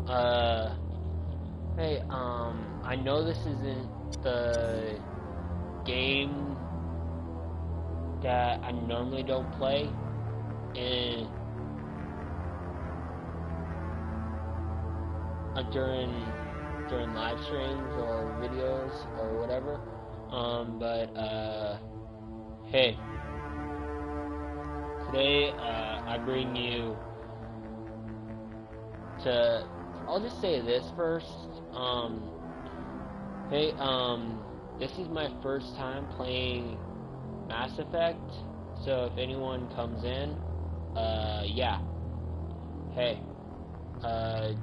Uh, hey, I know this isn't the game that I normally don't play in during live streams or videos or whatever. But hey, today I bring you to. I'll just say this first. Hey, this is my first time playing Mass Effect, so if anyone comes in, yeah, hey,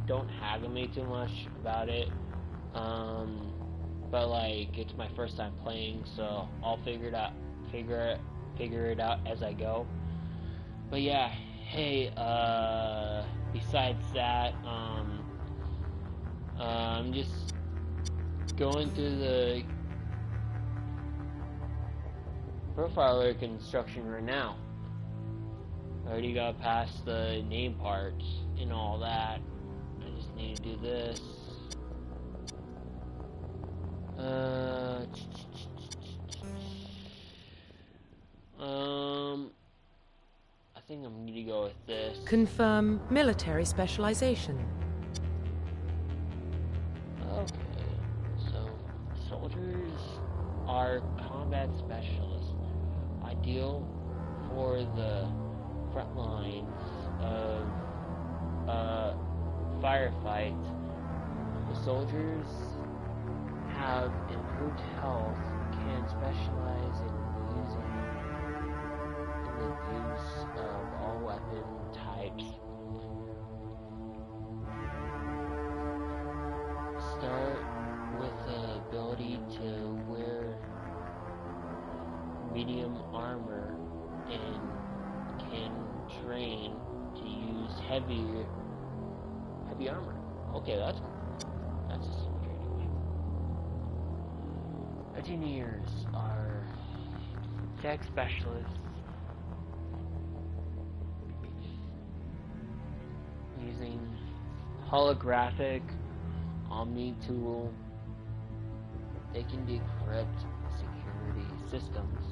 don't haggle me too much about it, but like, it's my first time playing, so I'll figure it out as I go, but yeah, hey, besides that, I'm just going through the profiler construction right now. I already got past the name parts and all that. I just need to do this. I think I'm gonna go with this. Confirm military specialization. Okay, so soldiers are combat specialists, ideal for the front lines of firefight. The soldiers have improved health, can specialize in the use of all weapon types. Start with the ability to wear medium armor and can train to use heavy armor. Okay, that's cool. That's a soldier anyway. Engineers are tech specialists using holographic Omni tool. They can decrypt security systems,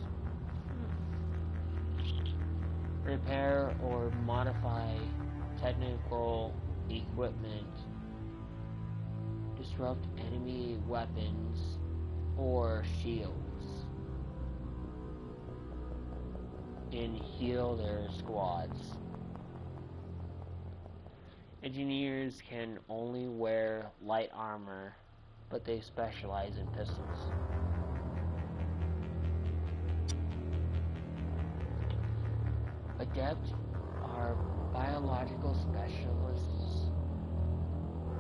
repair or modify technical equipment, disrupt enemy weapons or shields, and heal their squads. Engineers can only wear light armor, but they specialize in pistols. Adept are biological specialists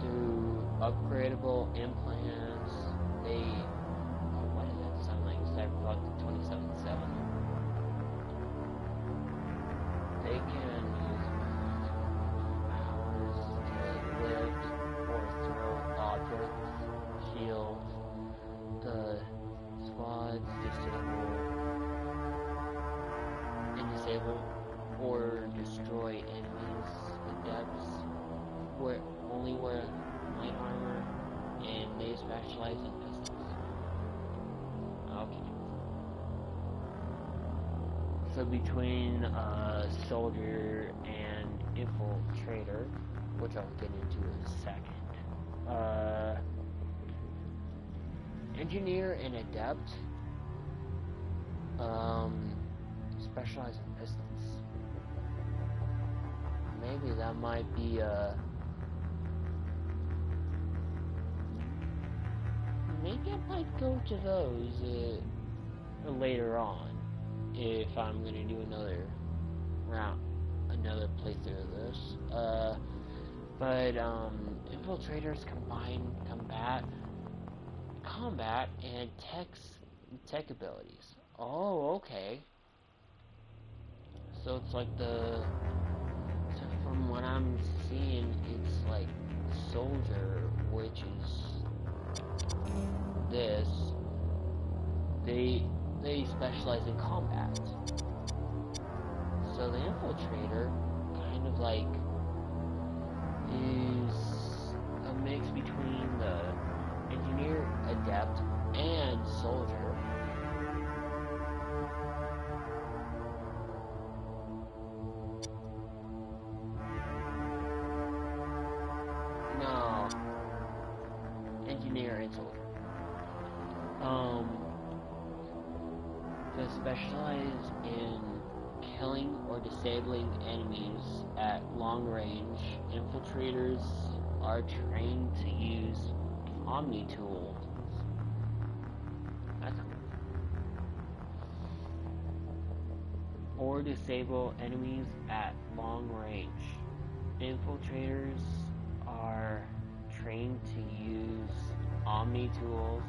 through upgradable implants. They, oh, what does that sound like? Cyberpunk 2077. They can use powers to lift or throw objects, shield the squads, disable or destroy enemies. Adepts only wear light armor and they specialize in pistols. Okay. So between soldier and infiltrator, which I'll get into in a second, engineer and adept specialize in pistols. Maybe that might be maybe I might go to those later on if I'm gonna do another playthrough of this. But infiltrators combine combat and tech abilities. Oh, okay. So it's like so from what I'm seeing, it's like soldier, which is this. They specialize in combat. So the infiltrator kind of like is near its order. To specialize in killing or disabling enemies at long range, infiltrators are trained to use Omni tools. That's cool. Or disable enemies at long range. Infiltrators are trained to use Omni tools,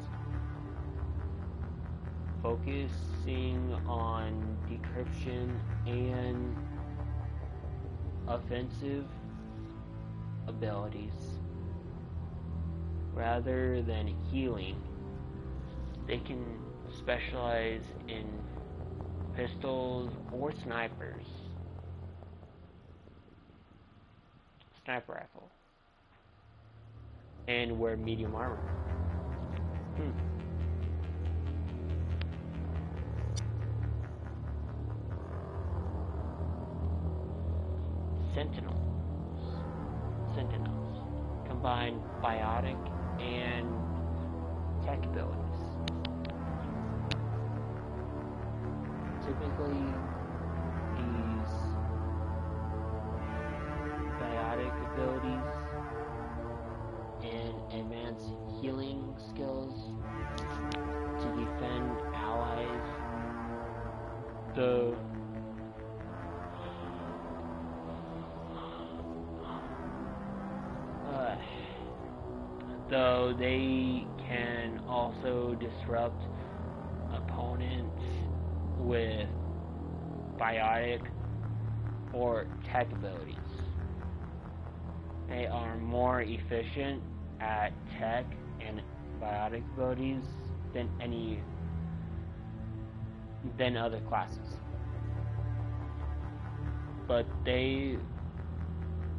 focusing on decryption and offensive abilities. Rather than healing, they can specialize in pistols or snipers. Sniper rifle. And wear medium armor. Sentinels combine biotic and tech abilities. Typically, these biotic abilities and advanced healing skills to defend allies. Though they can also disrupt opponents with biotic or tech abilities. They are more efficient at tech and biotic abilities than other classes. But they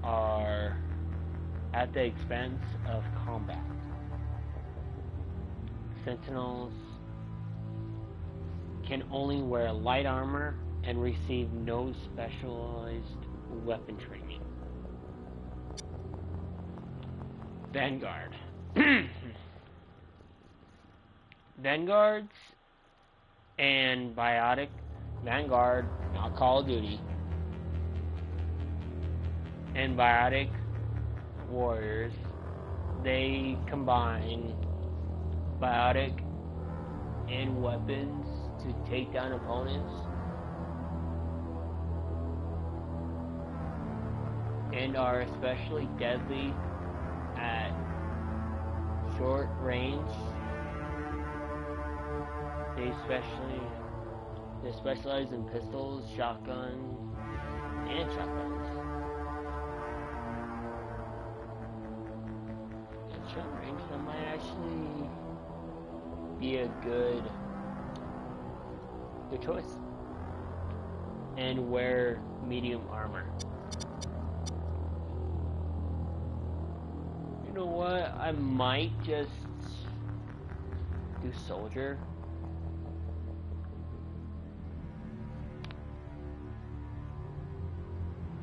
are at the expense of combat. Sentinels can only wear light armor and receive no specialized weapon training. Vanguard. Vanguards and biotic. Vanguard, not Call of Duty, and biotic warriors, they combine biotic and weapons to take down opponents, and are especially deadly at short range. They specialize in pistols, shotguns, and shotguns. Short range, that might actually be a good choice. And wear medium armor. You know what? I might just do soldier.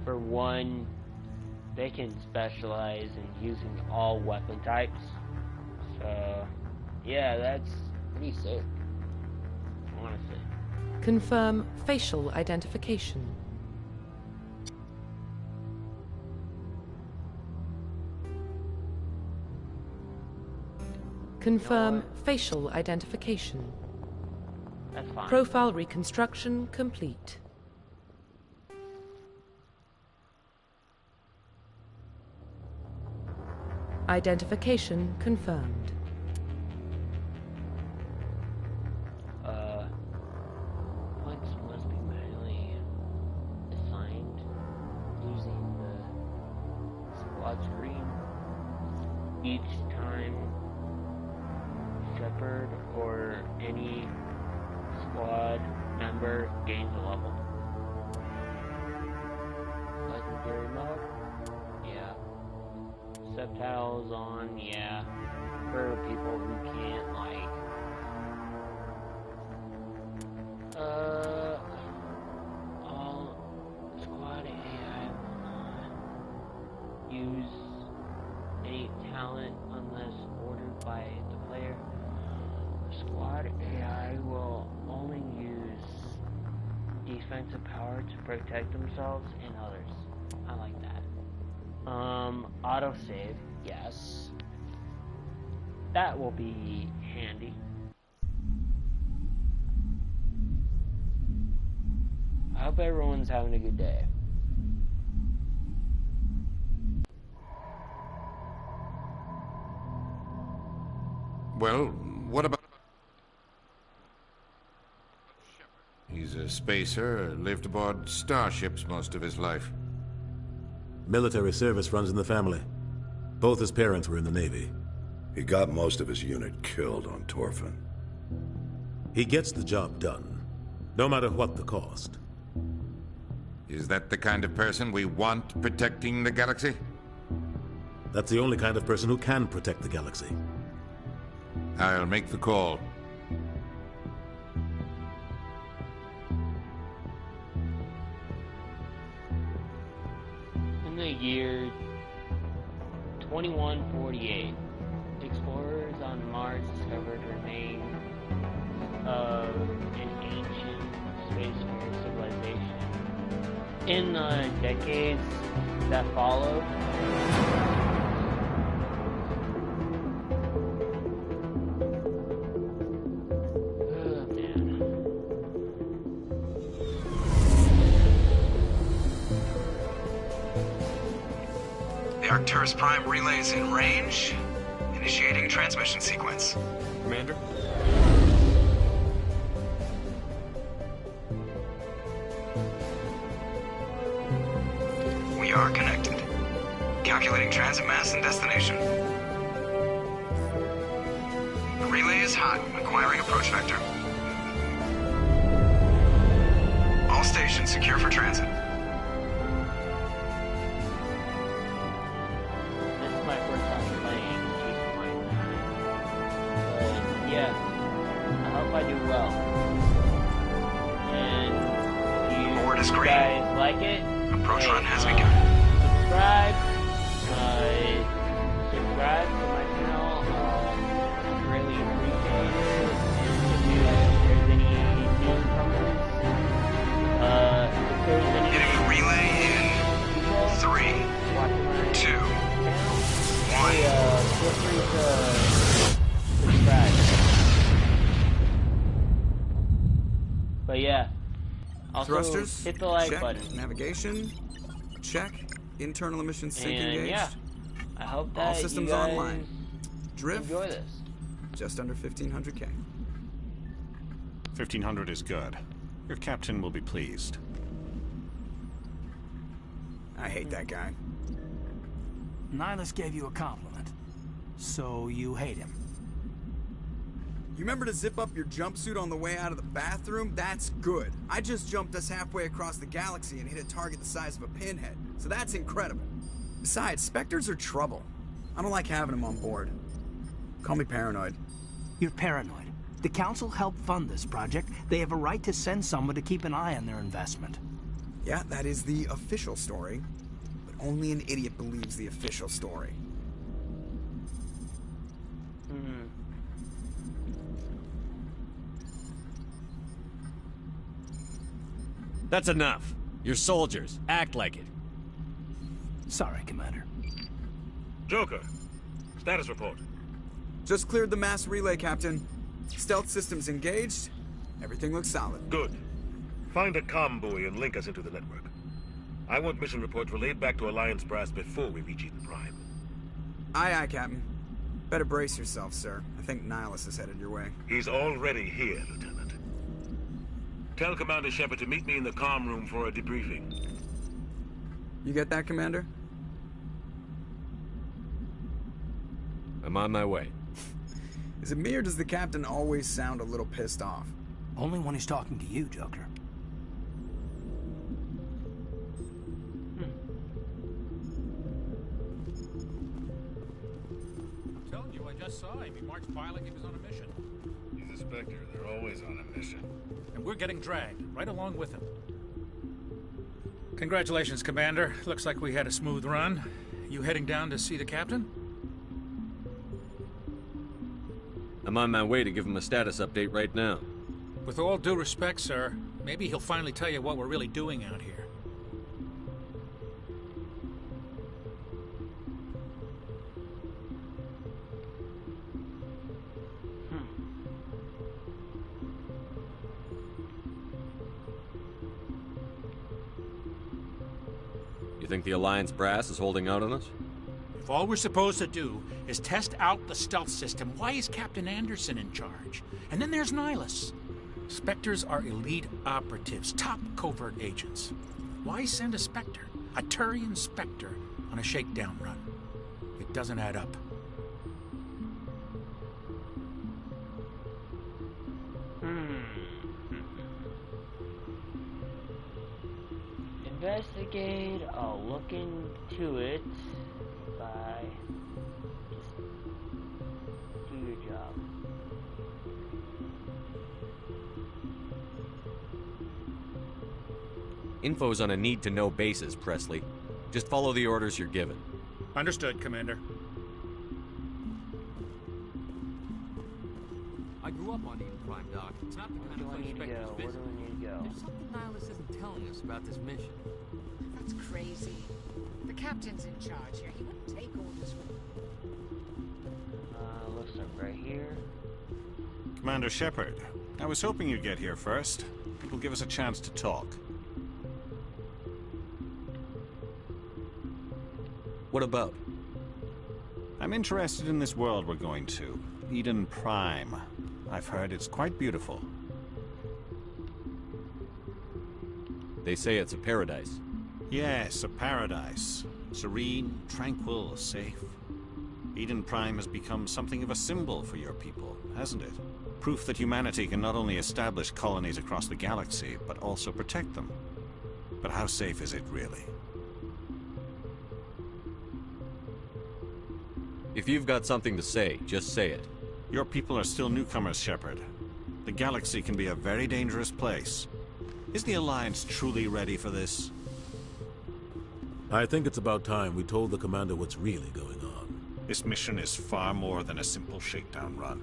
For one, they can specialize in using all weapon types. So, yeah, that's pretty sick, honestly. Confirm facial identification. Confirm facial identification. That's fine. Profile reconstruction complete. Identification confirmed. Points must be manually assigned using the squad screen. Each time Shepard or any squad member gains a level. Legendary mode? Yeah. Subtitles on, yeah, for people who can't, like, all squad AI will not use any talent unless ordered by the player. Squad AI will only use defensive power to protect themselves and others. I like that. Autosave, yes. That will be handy. I hope everyone's having a good day. Well, what about... He's a spacer, lived aboard starships most of his life. Military service runs in the family. Both his parents were in the Navy. He got most of his unit killed on Torfin. He gets the job done, no matter what the cost. Is that the kind of person we want protecting the galaxy? That's the only kind of person who can protect the galaxy. I'll make the call. In the year 2148, explorers on Mars discovered remains of an ancient spacefaring civilization. In the decades that followed, The Arcturus Prime relay is in range. Initiating transmission sequence. Commander? We are connected. Calculating transit mass and destination. The relay is hot. Acquiring approach vector. All stations secure for transit. this is my first time playing Chief of Mine. But yeah, I hope I do well. And if you Board is green. guys like it, Approach hey, run has begun. subscribe to my channel. Really appreciate it. And if there's any newcomers, if there's any Hitting the relay in people 3, watching my 2, channel, 1. feel free to subscribe. But yeah, also Thrusters, hit the like check. button. Navigation, check. Internal emissions sync And engaged. yeah, I hope that All systems you guys online. Drift, enjoy this. just under 1,500K. 1,500 is good. Your captain will be pleased. I hate that guy. Nihilus gave you a compliment, so you hate him. You remember to zip up your jumpsuit on the way out of the bathroom? That's good. I just jumped us halfway across the galaxy and hit a target the size of a pinhead, so that's incredible. Besides, Spectres are trouble. I don't like having them on board. Call me paranoid. You're paranoid. The Council helped fund this project. They have a right to send someone to keep an eye on their investment. Yeah, that is the official story, but only an idiot believes the official story. That's enough. You're soldiers. Act like it. Sorry, Commander. Joker, status report. Just cleared the mass relay, Captain. Stealth systems engaged. Everything looks solid. Good. Find a comm buoy and link us into the network. I want mission reports relayed back to Alliance Brass before we reach Eden Prime. Aye, aye, Captain. Better brace yourself, sir. I think Nihilus is headed your way. He's already here, Lieutenant. Tell Commander Shepard to meet me in the comm room for a debriefing. You get that, Commander? I'm on my way. Is it me or does the Captain always sound a little pissed off? Only when he's talking to you, Joker. Told you, I just saw him. He marched by like he was on a mission. He's a Spectre. They're always on a mission. And we're getting dragged, right along with him. Congratulations, Commander. Looks like we had a smooth run. You heading down to see the captain? I'm on my way to give him a status update right now. With all due respect, sir, maybe he'll finally tell you what we're really doing out here. You think the Alliance brass is holding out on us? If all we're supposed to do is test out the stealth system, why is Captain Anderson in charge? And then there's Nihilus. Spectres are elite operatives, top covert agents. Why send a Spectre, a Turian Spectre, on a shakedown run? It doesn't add up. Investigate, I'll look into it by just do your job. Info's on a need-to-know basis, Presley. Just follow the orders you're given. Understood, Commander. I grew up on Eden Prime, Doc. It's not the kind of place Spectres visit. Where do we need to go? There's something Nihilus isn't telling us about this mission. That's crazy. The captain's in charge here. He wouldn't take orders from... Looks like right here. Commander Shepard, I was hoping you'd get here first. It will give us a chance to talk. What about? I'm interested in this world we're going to, Eden Prime. I've heard it's quite beautiful. They say it's a paradise. Yes, a paradise. Serene, tranquil, safe. Eden Prime has become something of a symbol for your people, hasn't it? Proof that humanity can not only establish colonies across the galaxy, but also protect them. But how safe is it, really? If you've got something to say, just say it. Your people are still newcomers, Shepard. The galaxy can be a very dangerous place. Is the Alliance truly ready for this? I think it's about time we told the commander what's really going on. This mission is far more than a simple shakedown run.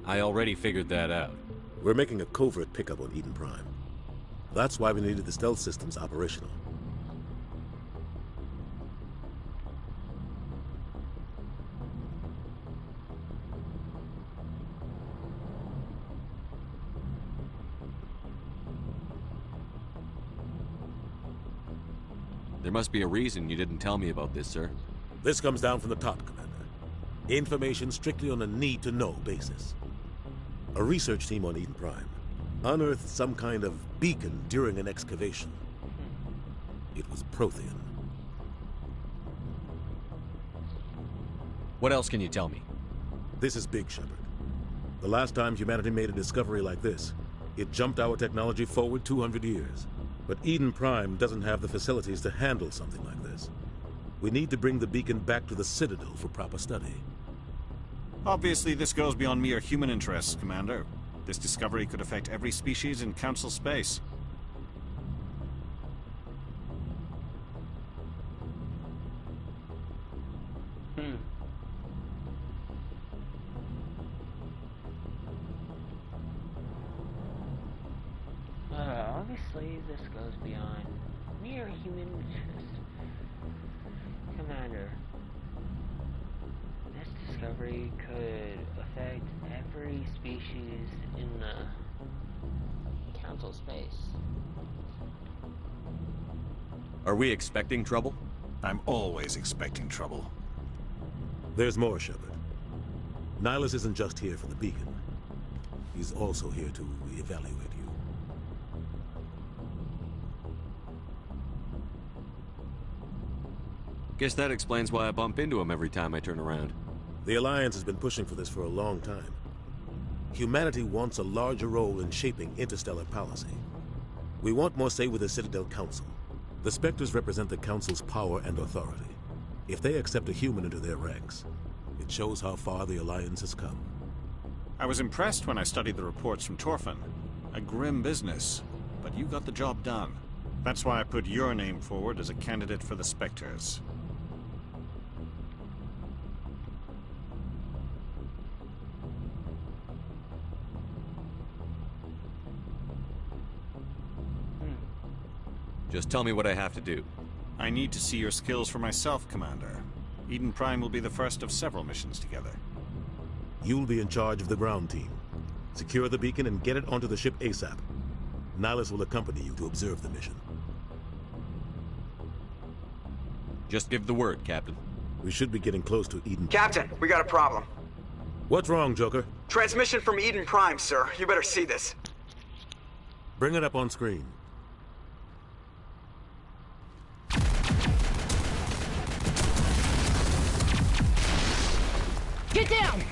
I already figured that out. We're making a covert pickup on Eden Prime. That's why we needed the stealth systems operational. There must be a reason you didn't tell me about this, sir. This comes down from the top, Commander. Information strictly on a need-to-know basis. A research team on Eden Prime unearthed some kind of beacon during an excavation. It was Prothean. What else can you tell me? This is big, Shepard. The last time humanity made a discovery like this, it jumped our technology forward 200 years. But Eden Prime doesn't have the facilities to handle something like this. We need to bring the beacon back to the Citadel for proper study. Obviously, this goes beyond mere human interests, Commander. This discovery could affect every species in Council space. Obviously, this goes beyond mere human interest. Commander, this discovery could affect every species in the Council space. Are we expecting trouble? I'm always expecting trouble. There's more, Shepard. Nihilus isn't just here for the beacon. He's also here to evaluate you. Guess that explains why I bump into him every time I turn around. The Alliance has been pushing for this for a long time. Humanity wants a larger role in shaping interstellar policy. We want more say with the Citadel Council. The Spectres represent the Council's power and authority. If they accept a human into their ranks, it shows how far the Alliance has come. I was impressed when I studied the reports from Torfan. A grim business, but you got the job done. That's why I put your name forward as a candidate for the Spectres. Just tell me what I have to do. I need to see your skills for myself, Commander. Eden Prime will be the first of several missions together. You'll be in charge of the ground team. Secure the beacon and get it onto the ship ASAP. Nihilus will accompany you to observe the mission. Just give the word, Captain. We should be getting close to Eden. Captain, we got a problem. What's wrong, Joker? Transmission from Eden Prime, sir. You better see this. Bring it up on screen. Get down!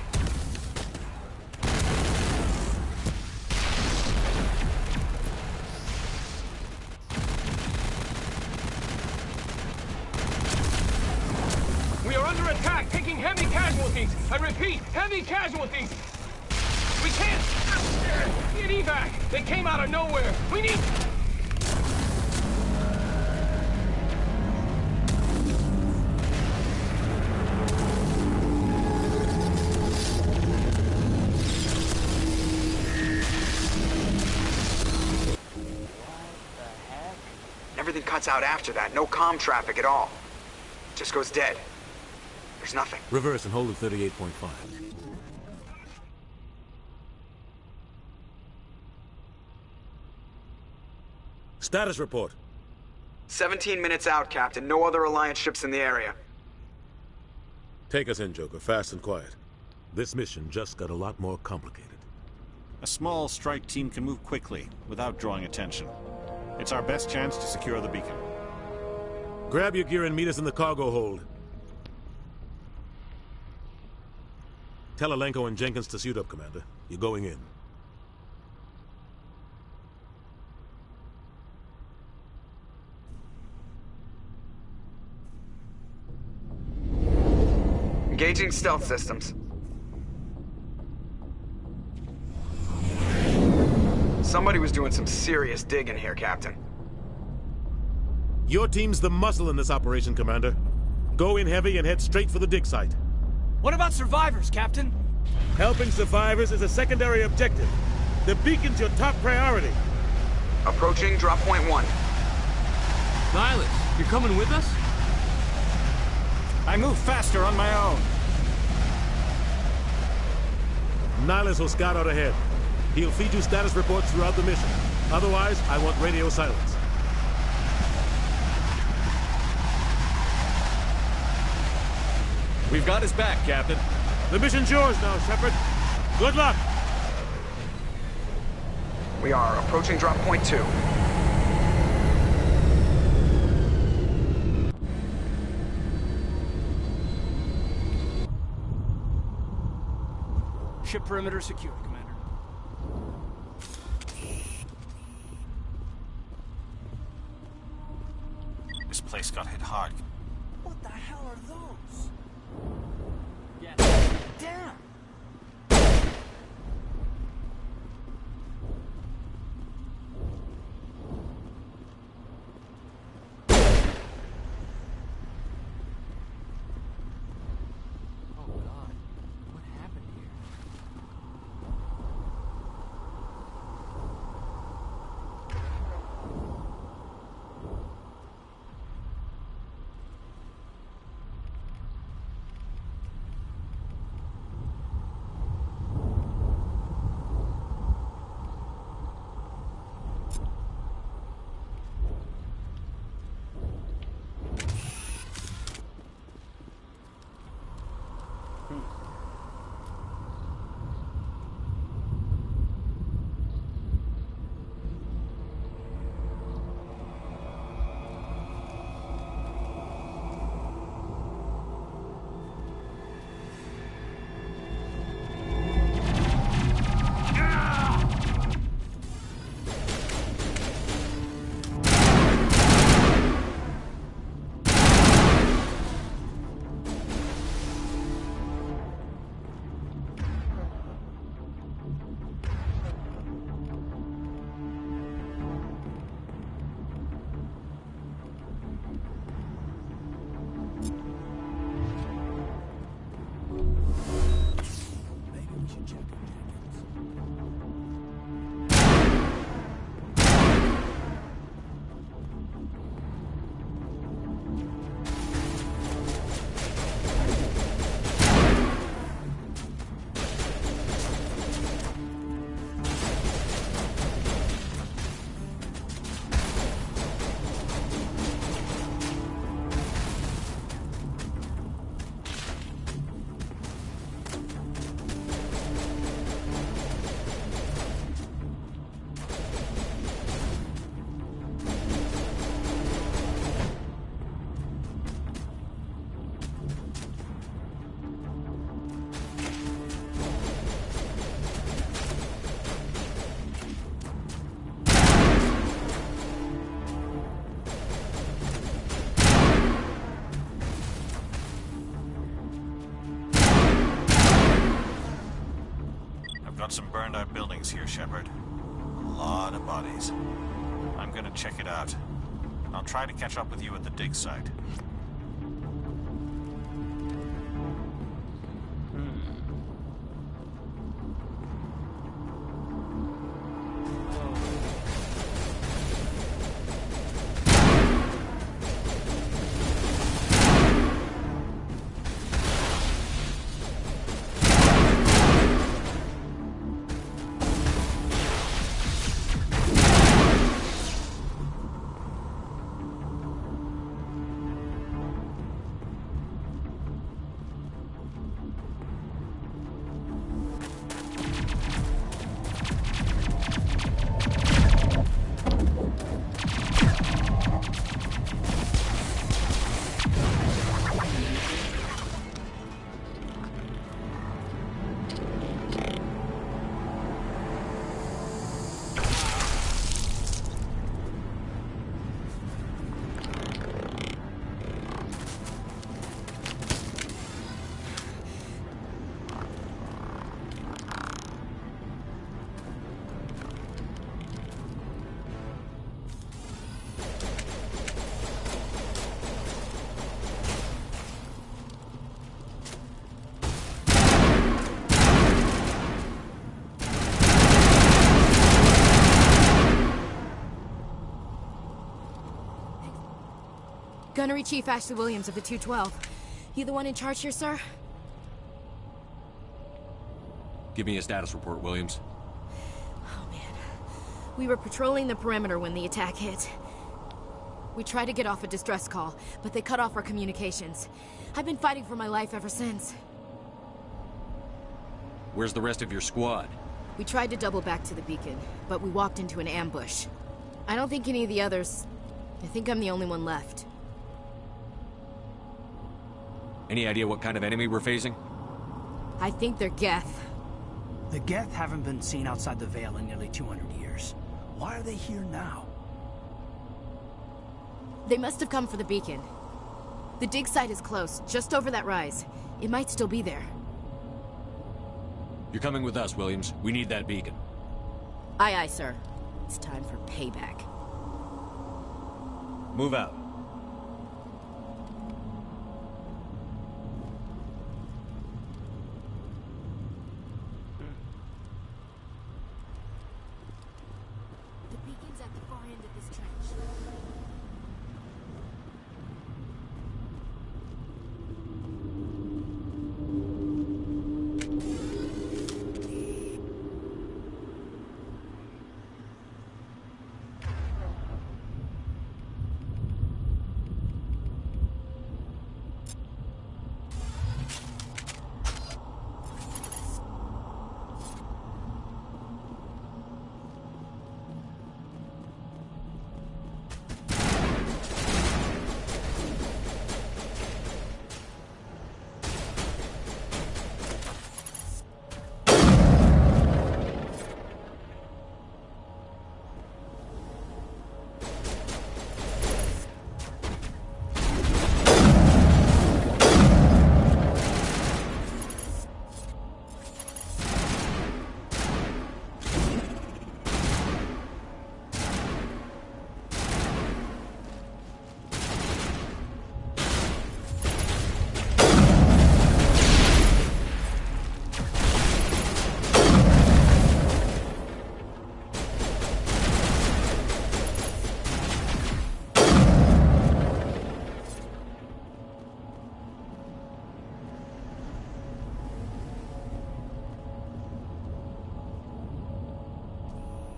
We are under attack, taking heavy casualties. I repeat, heavy casualties. We can't get evac. They came out of nowhere. We need... Everything cuts out after that. No comm traffic at all. Just goes dead. There's nothing. Reverse and hold at 38.5. Status report. 17 minutes out, Captain. No other Alliance ships in the area. Take us in, Joker. Fast and quiet. This mission just got a lot more complicated. A small strike team can move quickly, without drawing attention. It's our best chance to secure the beacon. Grab your gear and meet us in the cargo hold. Tell Alenko and Jenkins to suit up, Commander. You're going in. Engaging stealth systems. Somebody was doing some serious digging here, Captain. Your team's the muscle in this operation, Commander. Go in heavy and head straight for the dig site. What about survivors, Captain? Helping survivors is a secondary objective. The beacon's your top priority. Approaching drop point 1. Nihilus, you're coming with us? I move faster on my own. Nihilus will scout out ahead. He'll feed you status reports throughout the mission. Otherwise, I want radio silence. We've got his back, Captain. The mission's yours now, Shepard. Good luck! We are approaching drop point 2. Ship perimeter secure, Commander. This place got hit hard. What the hell are those? Damn! burned out buildings here, Shepard. A lot of bodies. I'm gonna check it out. I'll try to catch up with you at the dig site. Gunnery Chief Ashley Williams of the 212. You the one in charge here, sir? Give me a status report, Williams. Oh, man. We were patrolling the perimeter when the attack hit. We tried to get off a distress call, but they cut off our communications. I've been fighting for my life ever since. Where's the rest of your squad? We tried to double back to the beacon, but we walked into an ambush. I don't think any of the others... I think I'm the only one left. Any idea what kind of enemy we're facing? I think they're Geth. The Geth haven't been seen outside the Veil in nearly 200 years. Why are they here now? They must have come for the beacon. The dig site is close, just over that rise. It might still be there. You're coming with us, Williams. We need that beacon. Aye, aye, sir. It's time for payback. Move out. The beacon's at the far end of this trench.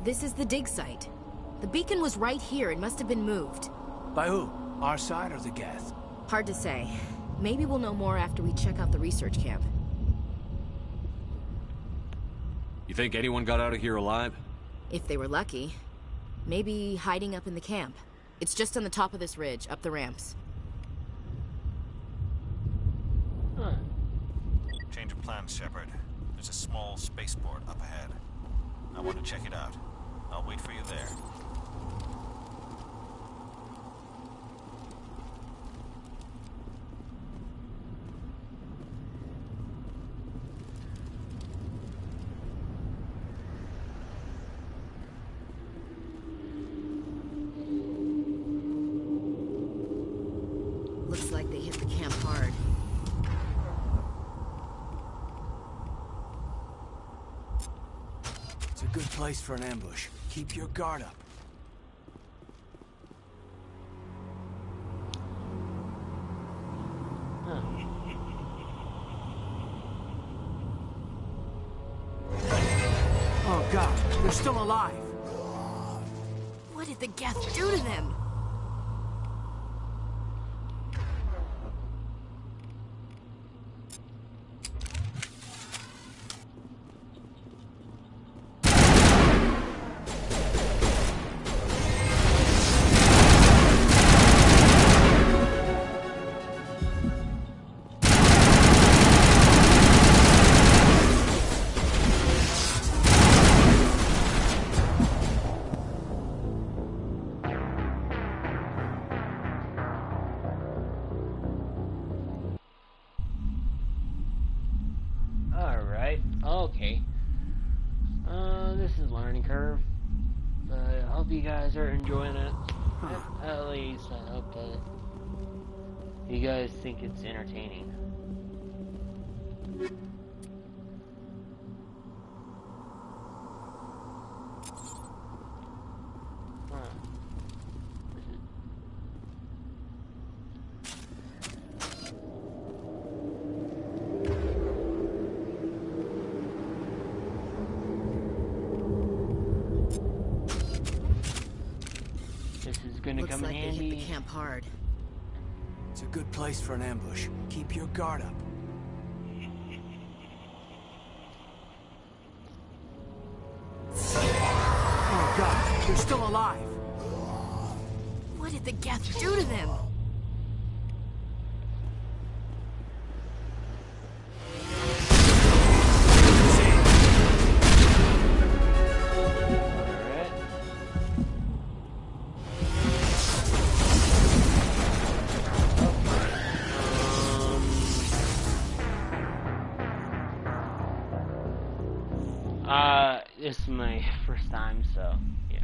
This is the dig site. The beacon was right here. It must have been moved. By who? Our side or the Geth? Hard to say. Maybe we'll know more after we check out the research camp. You think anyone got out of here alive? If they were lucky. Maybe hiding up in the camp. It's just on the top of this ridge, up the ramps. Change of plans, Shepard. There's a small spaceport up ahead. I want to check it out. I'll wait for you there. Looks like they hit the camp hard. It's a good place for an ambush. Keep your guard up. Oh God, they're still alive. What did the Geth do to them? Okay. This is learning curve. I hope you guys are enjoying it. At least I hope that you guys think it's entertaining. Looks like they hit the camp hard. It's a good place for an ambush. Keep your guard up. Oh God, they're still alive. What did the Geth do to them? This is my first time, so yeah.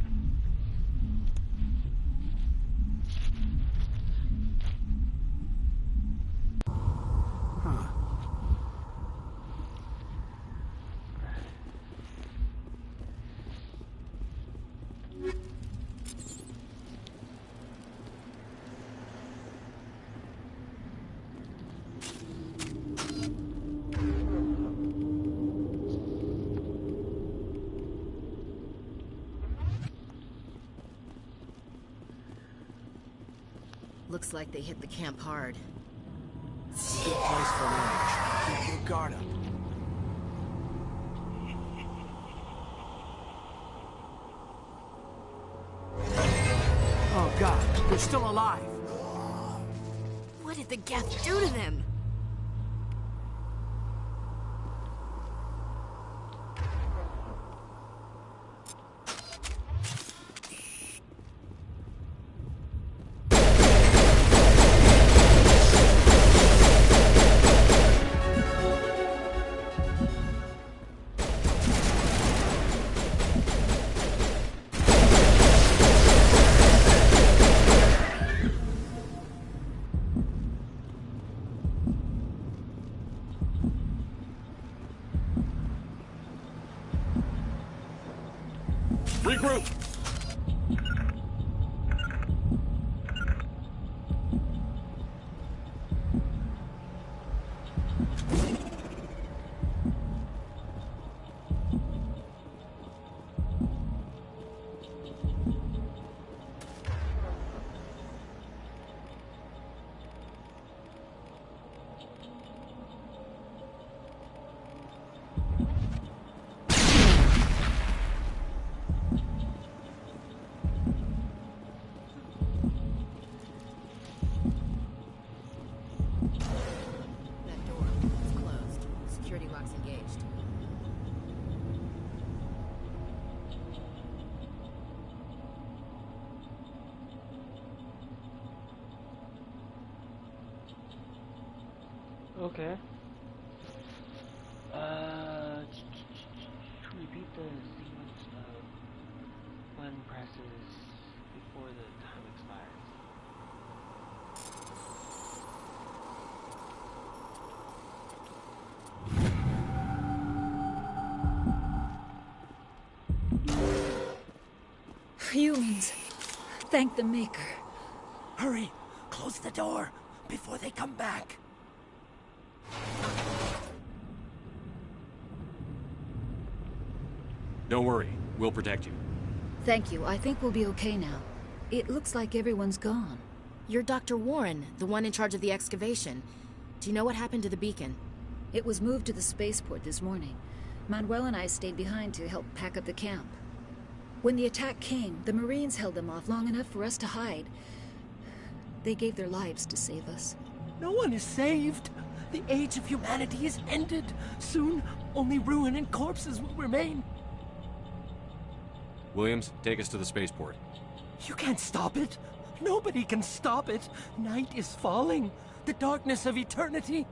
Looks like they hit the camp hard. Good place for an ambush. Keep your guard up. Oh God, they're still alive. What did the Geth do to them? Regroup! Okay. Repeat the sequence of when presses before the time expires. Humans. Thank the Maker. Hurry! Close the door before they come back. Don't worry, we'll protect you. Thank you. I think we'll be okay now. It looks like everyone's gone. You're Dr. Warren, the one in charge of the excavation. Do you know what happened to the beacon? It was moved to the spaceport this morning. Manuel and I stayed behind to help pack up the camp. When the attack came, the Marines held them off long enough for us to hide. They gave their lives to save us. No one is saved. The age of humanity is ended. Soon, only ruin and corpses will remain. Williams, take us to the spaceport. You can't stop it. Nobody can stop it. Night is falling. The darkness of eternity.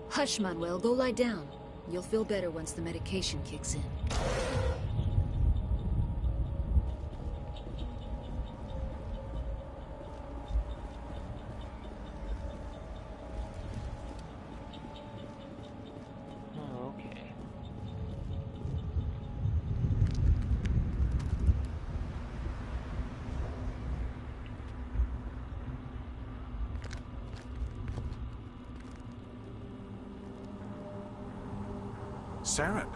Hush, Manuel. Go lie down. You'll feel better once the medication kicks in. Oh, okay. Saren.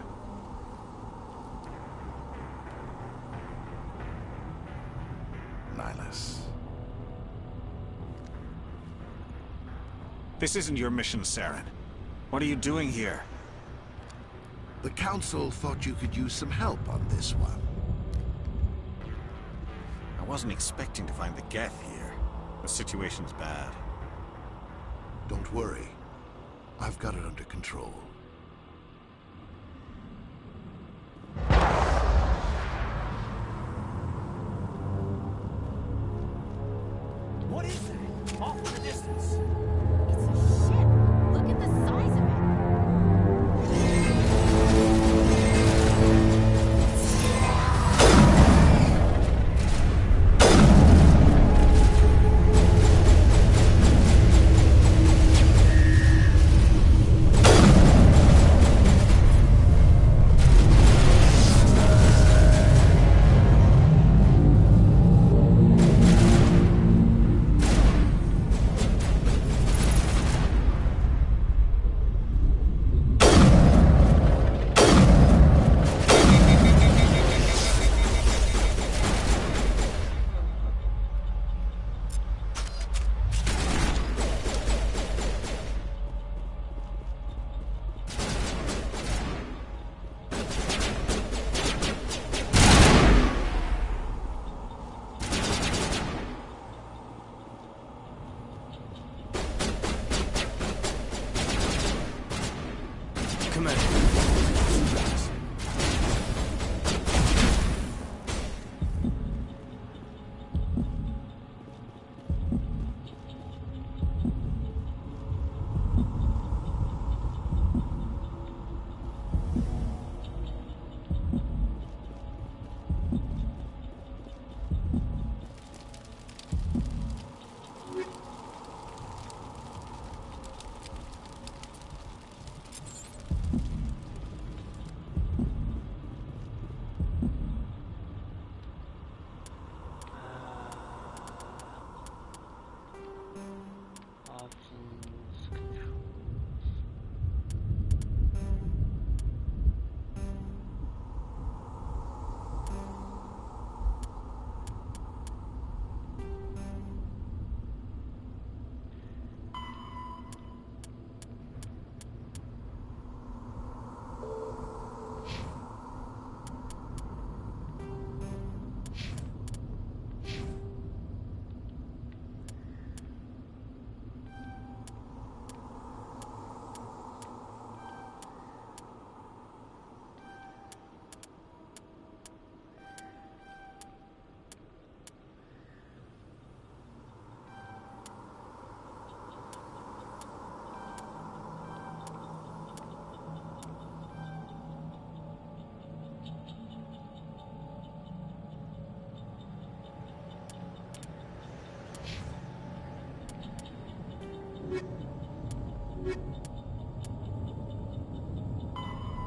Nihlus. This isn't your mission, Saren. What are you doing here? The Council thought you could use some help on this one. I wasn't expecting to find the Geth here. The situation's bad. Don't worry. I've got it under control. What is that? Off in the distance. It's a ship. Look at the size of it.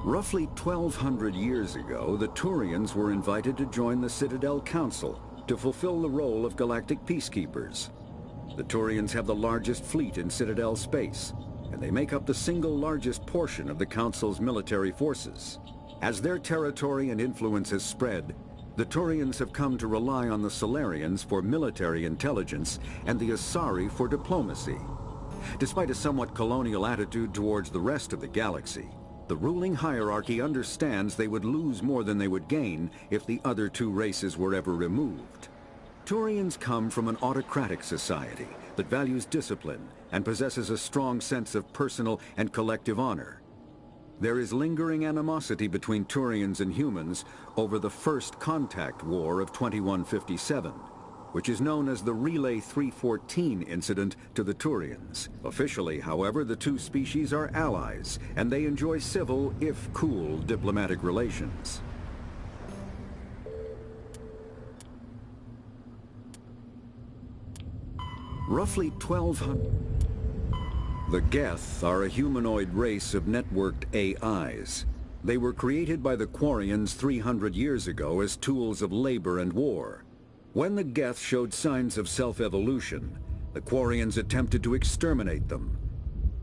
Roughly 1,200 years ago, the Turians were invited to join the Citadel Council to fulfill the role of galactic peacekeepers. The Turians have the largest fleet in Citadel space, and they make up the single largest portion of the Council's military forces. As their territory and influence has spread, the Turians have come to rely on the Salarians for military intelligence and the Asari for diplomacy. Despite a somewhat colonial attitude towards the rest of the galaxy, the ruling hierarchy understands they would lose more than they would gain if the other two races were ever removed. Turians come from an autocratic society that values discipline and possesses a strong sense of personal and collective honor. There is lingering animosity between Turians and humans over the First Contact War of 2157, which is known as the Relay 314 incident to the Turians. Officially, however, the two species are allies, and they enjoy civil, if cool, diplomatic relations. Roughly 1,200... The Geth are a humanoid race of networked AIs. They were created by the Quarians 300 years ago as tools of labor and war. When the Geth showed signs of self-evolution, the Quarians attempted to exterminate them.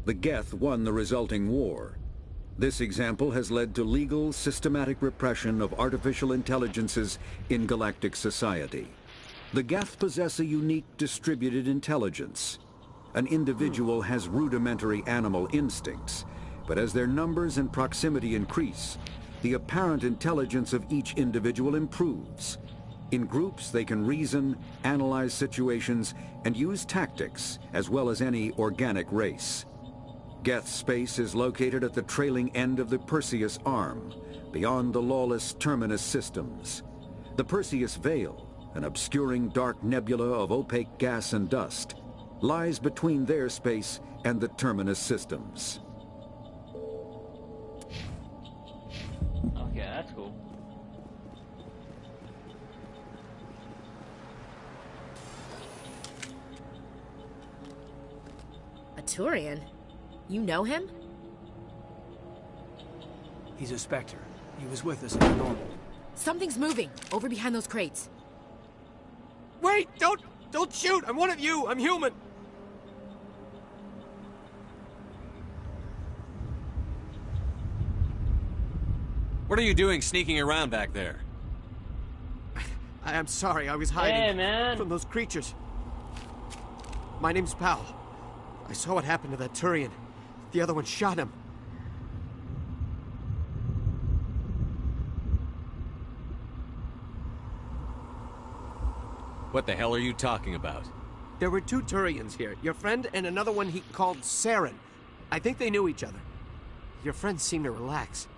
The Geth won the resulting war. This example has led to legal, systematic repression of artificial intelligences in galactic society. The Geth possess a unique distributed intelligence. An individual has rudimentary animal instincts, but as their numbers and proximity increase, the apparent intelligence of each individual improves. In groups, they can reason, analyze situations, and use tactics, as well as any organic race. Geth space is located at the trailing end of the Perseus Arm, beyond the lawless Terminus systems. The Perseus Veil, an obscuring dark nebula of opaque gas and dust, lies between their space and the Terminus systems. Okay, that's cool. A Turian? You know him? He's a Spectre. He was with us at the normal. Something's moving, over behind those crates. Wait! Don't shoot! I'm one of you! I'm human! What are you doing sneaking around back there? I'm sorry, I was hiding man. from those creatures. My name's Powell. I saw what happened to that Turian. The other one shot him. What the hell are you talking about? There were two Turians here. Your friend and another one he called Saren. I think they knew each other. Your friend seemed to relax.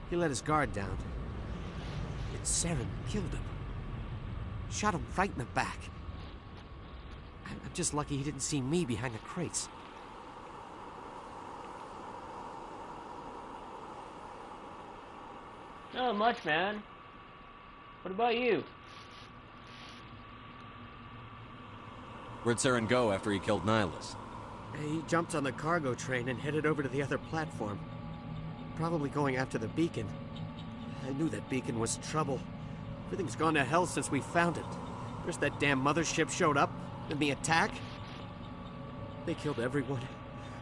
He let his guard down. And Saren killed him. Shot him right in the back. I'm just lucky he didn't see me behind the crates. Not much, man. What about you? Where'd Saren go after he killed Nihilus? He jumped on the cargo train and headed over to the other platform. Probably going after the beacon. I knew that beacon was trouble. Everything's gone to hell since we found it. First that damn mothership showed up, then the attack. They killed everyone.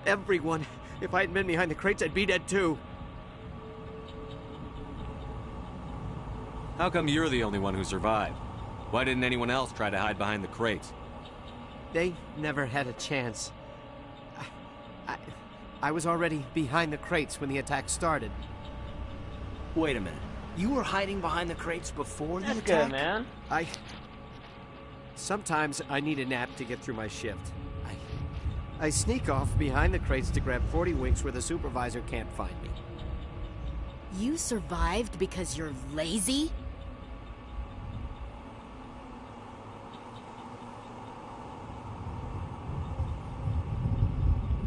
Everyone. If I hadn't been behind the crates, I'd be dead too. How come you're the only one who survived? Why didn't anyone else try to hide behind the crates? They never had a chance. I was already behind the crates when the attack started. Wait a minute. You were hiding behind the crates before the attack? That's good, man. Sometimes I need a nap to get through my shift. I sneak off behind the crates to grab 40 winks where the supervisor can't find me. You survived because you're lazy?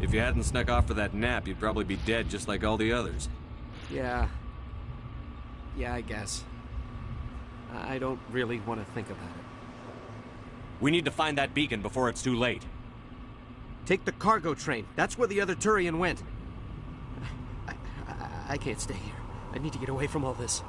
If you hadn't snuck off for that nap, you'd probably be dead just like all the others. Yeah, I guess. I don't really want to think about it. We need to find that beacon before it's too late. Take the cargo train. That's where the other Turian went. I can't stay here. I need to get away from all this.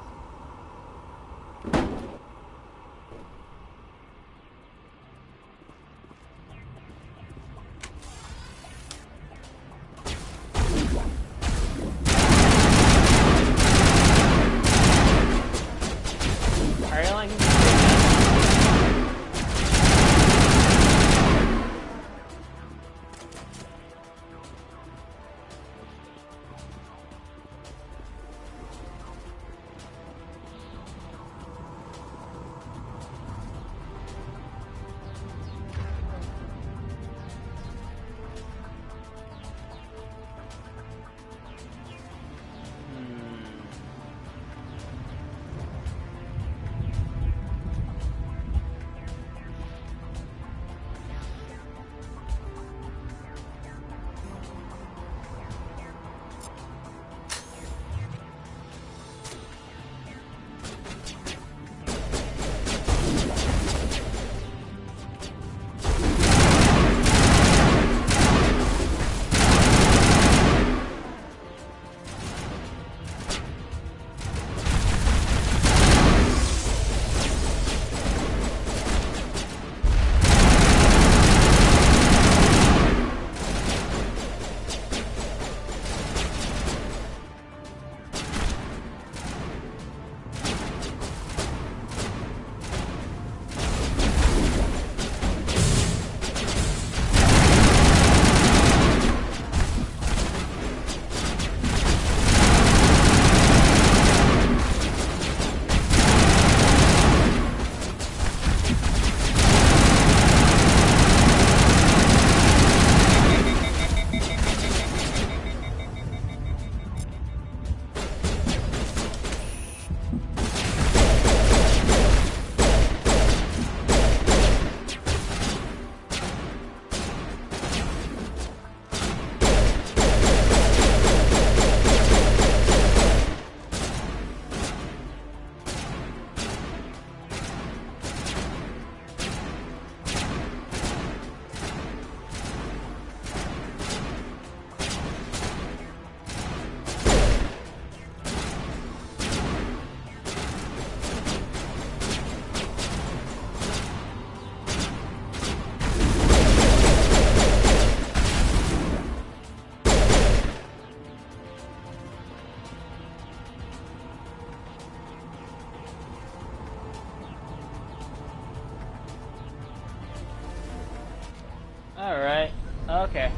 Okay.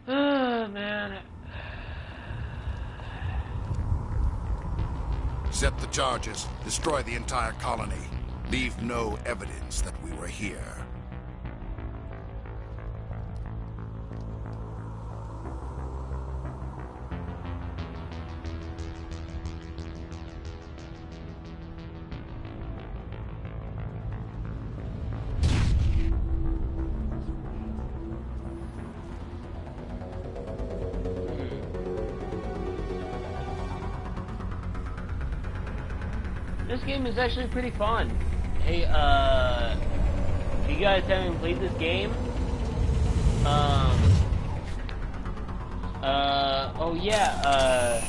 Oh, man. Set the charges. Destroy the entire colony. Leave no evidence that we were here. This game is actually pretty fun. Hey, if you guys haven't played this game, oh yeah,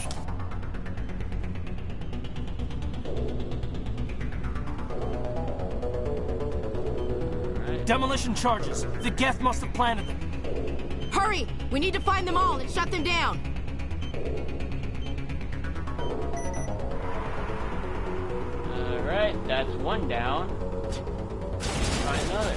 Demolition charges. The Geth must have planted them. Hurry! We need to find them all and shut them down. Alright, that's one down. Try another.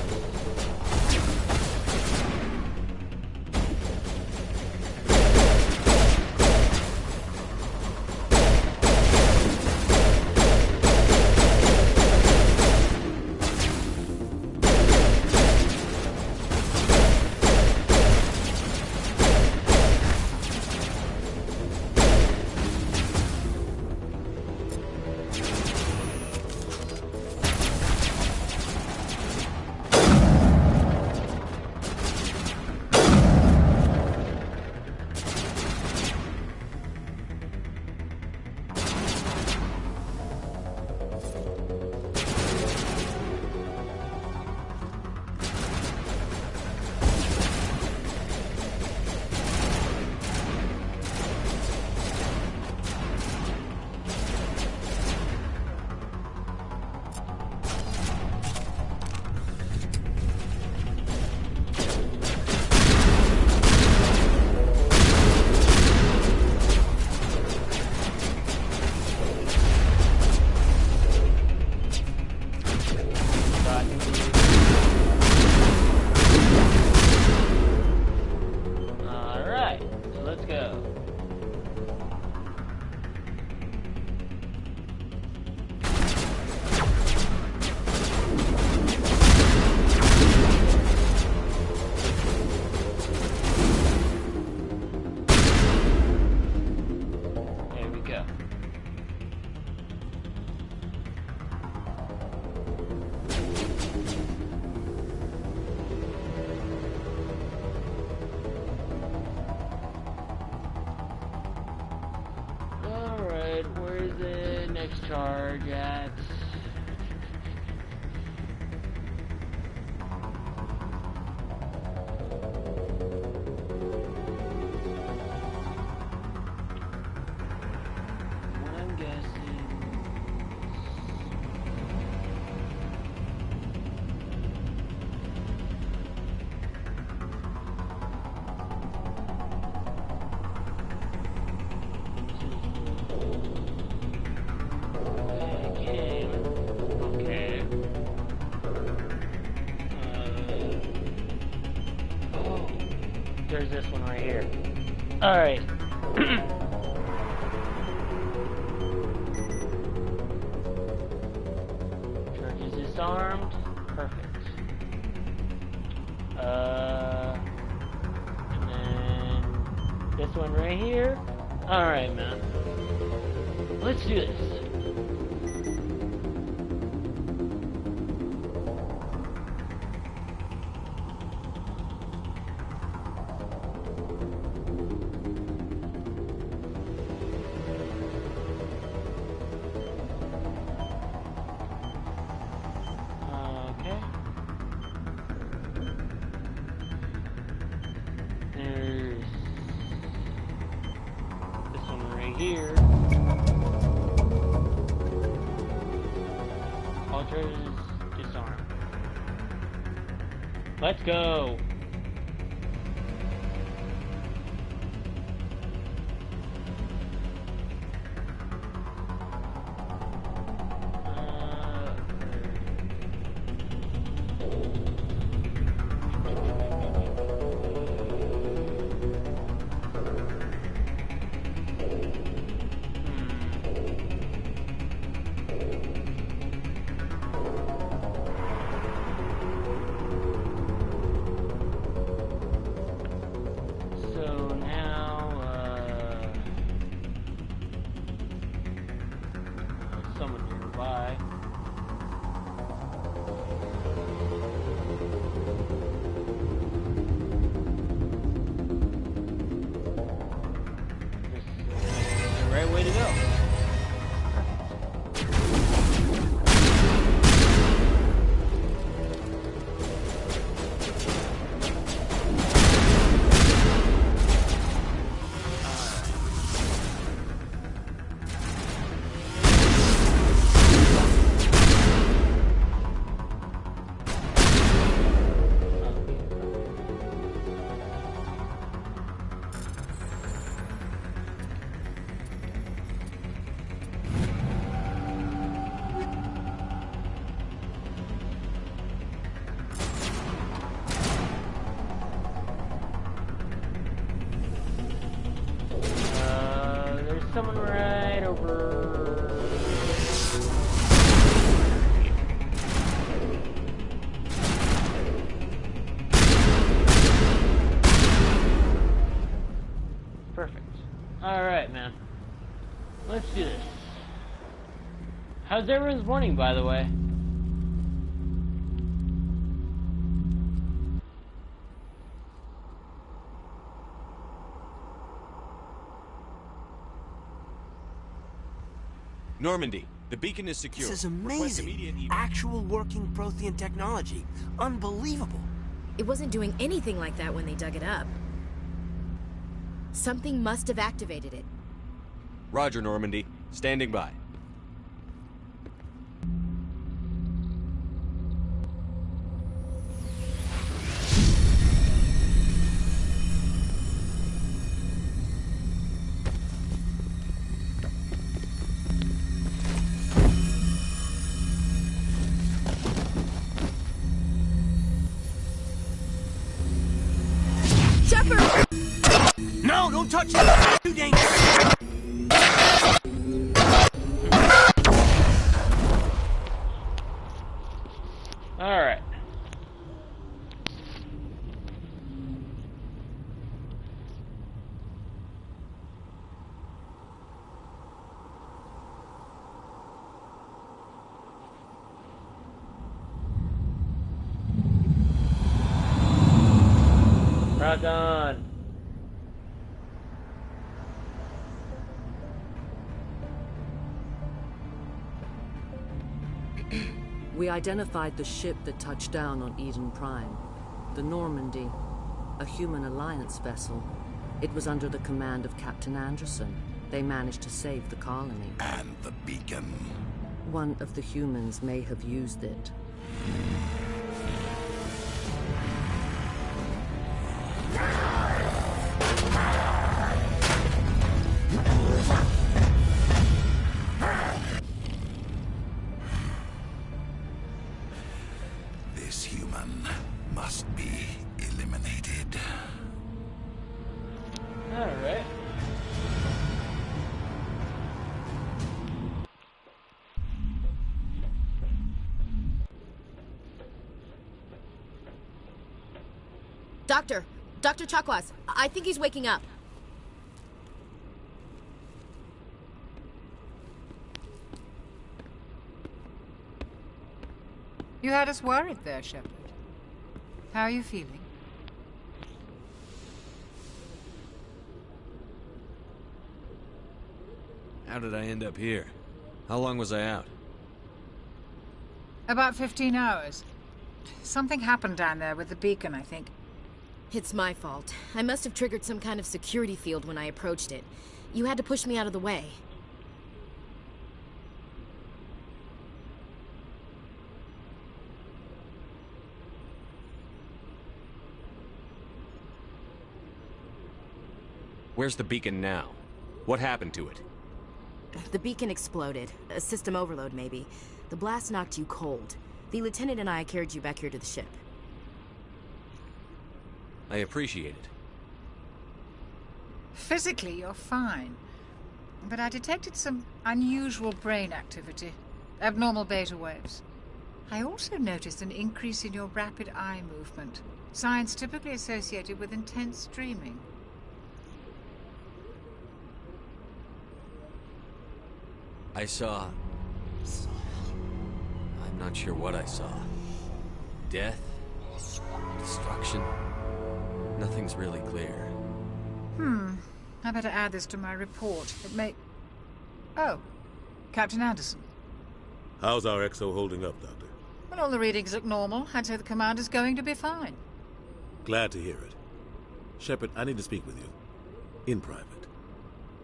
Where's the next charge at? I'm guessing. There's this one right here. Alright. Charge is disarmed. Perfect. And then this one right here. Alright, man. Let's do this. Here. All charges disarmed. Let's go. way to go. Someone right over. Perfect. Alright, man. Let's do this. How's everyone's morning, by the way? Normandy, the beacon is secure. This is amazing. Actual working Prothean technology. Unbelievable. It wasn't doing anything like that when they dug it up. Something must have activated it. Roger, Normandy. Standing by. No, don't touch it! Too dangerous! Alright. Rock on. We identified the ship that touched down on Eden Prime. The Normandy, a human alliance vessel. It was under the command of Captain Anderson. They managed to save the colony. And the beacon. One of the humans may have used it. This human must be eliminated. All right. Dr. Chakwas, I think he's waking up. You had us worried there, Shepard. How are you feeling? How did I end up here? How long was I out? About 15 hours. Something happened down there with the beacon, I think. It's my fault. I must have triggered some kind of security field when I approached it. You had to push me out of the way. Where's the beacon now? What happened to it? The beacon exploded. A system overload, maybe. The blast knocked you cold. The lieutenant and I carried you back here to the ship. I appreciate it. Physically, you're fine. But I detected some unusual brain activity. Abnormal beta waves. I also noticed an increase in your rapid eye movement. Signs typically associated with intense dreaming. I saw... I'm not sure what I saw. Death? Destruction? Nothing's really clear. I better add this to my report. Oh, Captain Anderson. How's our XO holding up, Doctor? Well, all the readings look normal. I'd say the commander's going to be fine. Glad to hear it. Shepard, I need to speak with you. In private.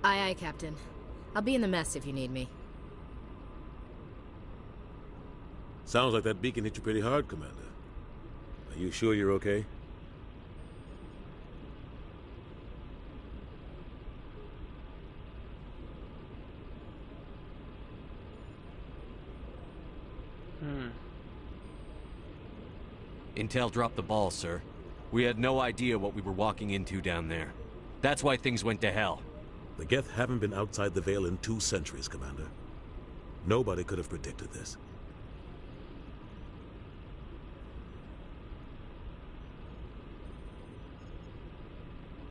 Aye, aye, Captain. I'll be in the mess if you need me. Sounds like that beacon hit you pretty hard, Commander. Are you sure you're okay? Intel dropped the ball, sir. We had no idea what we were walking into down there. That's why things went to hell. The Geth haven't been outside the Veil in 2 centuries, Commander. Nobody could have predicted this.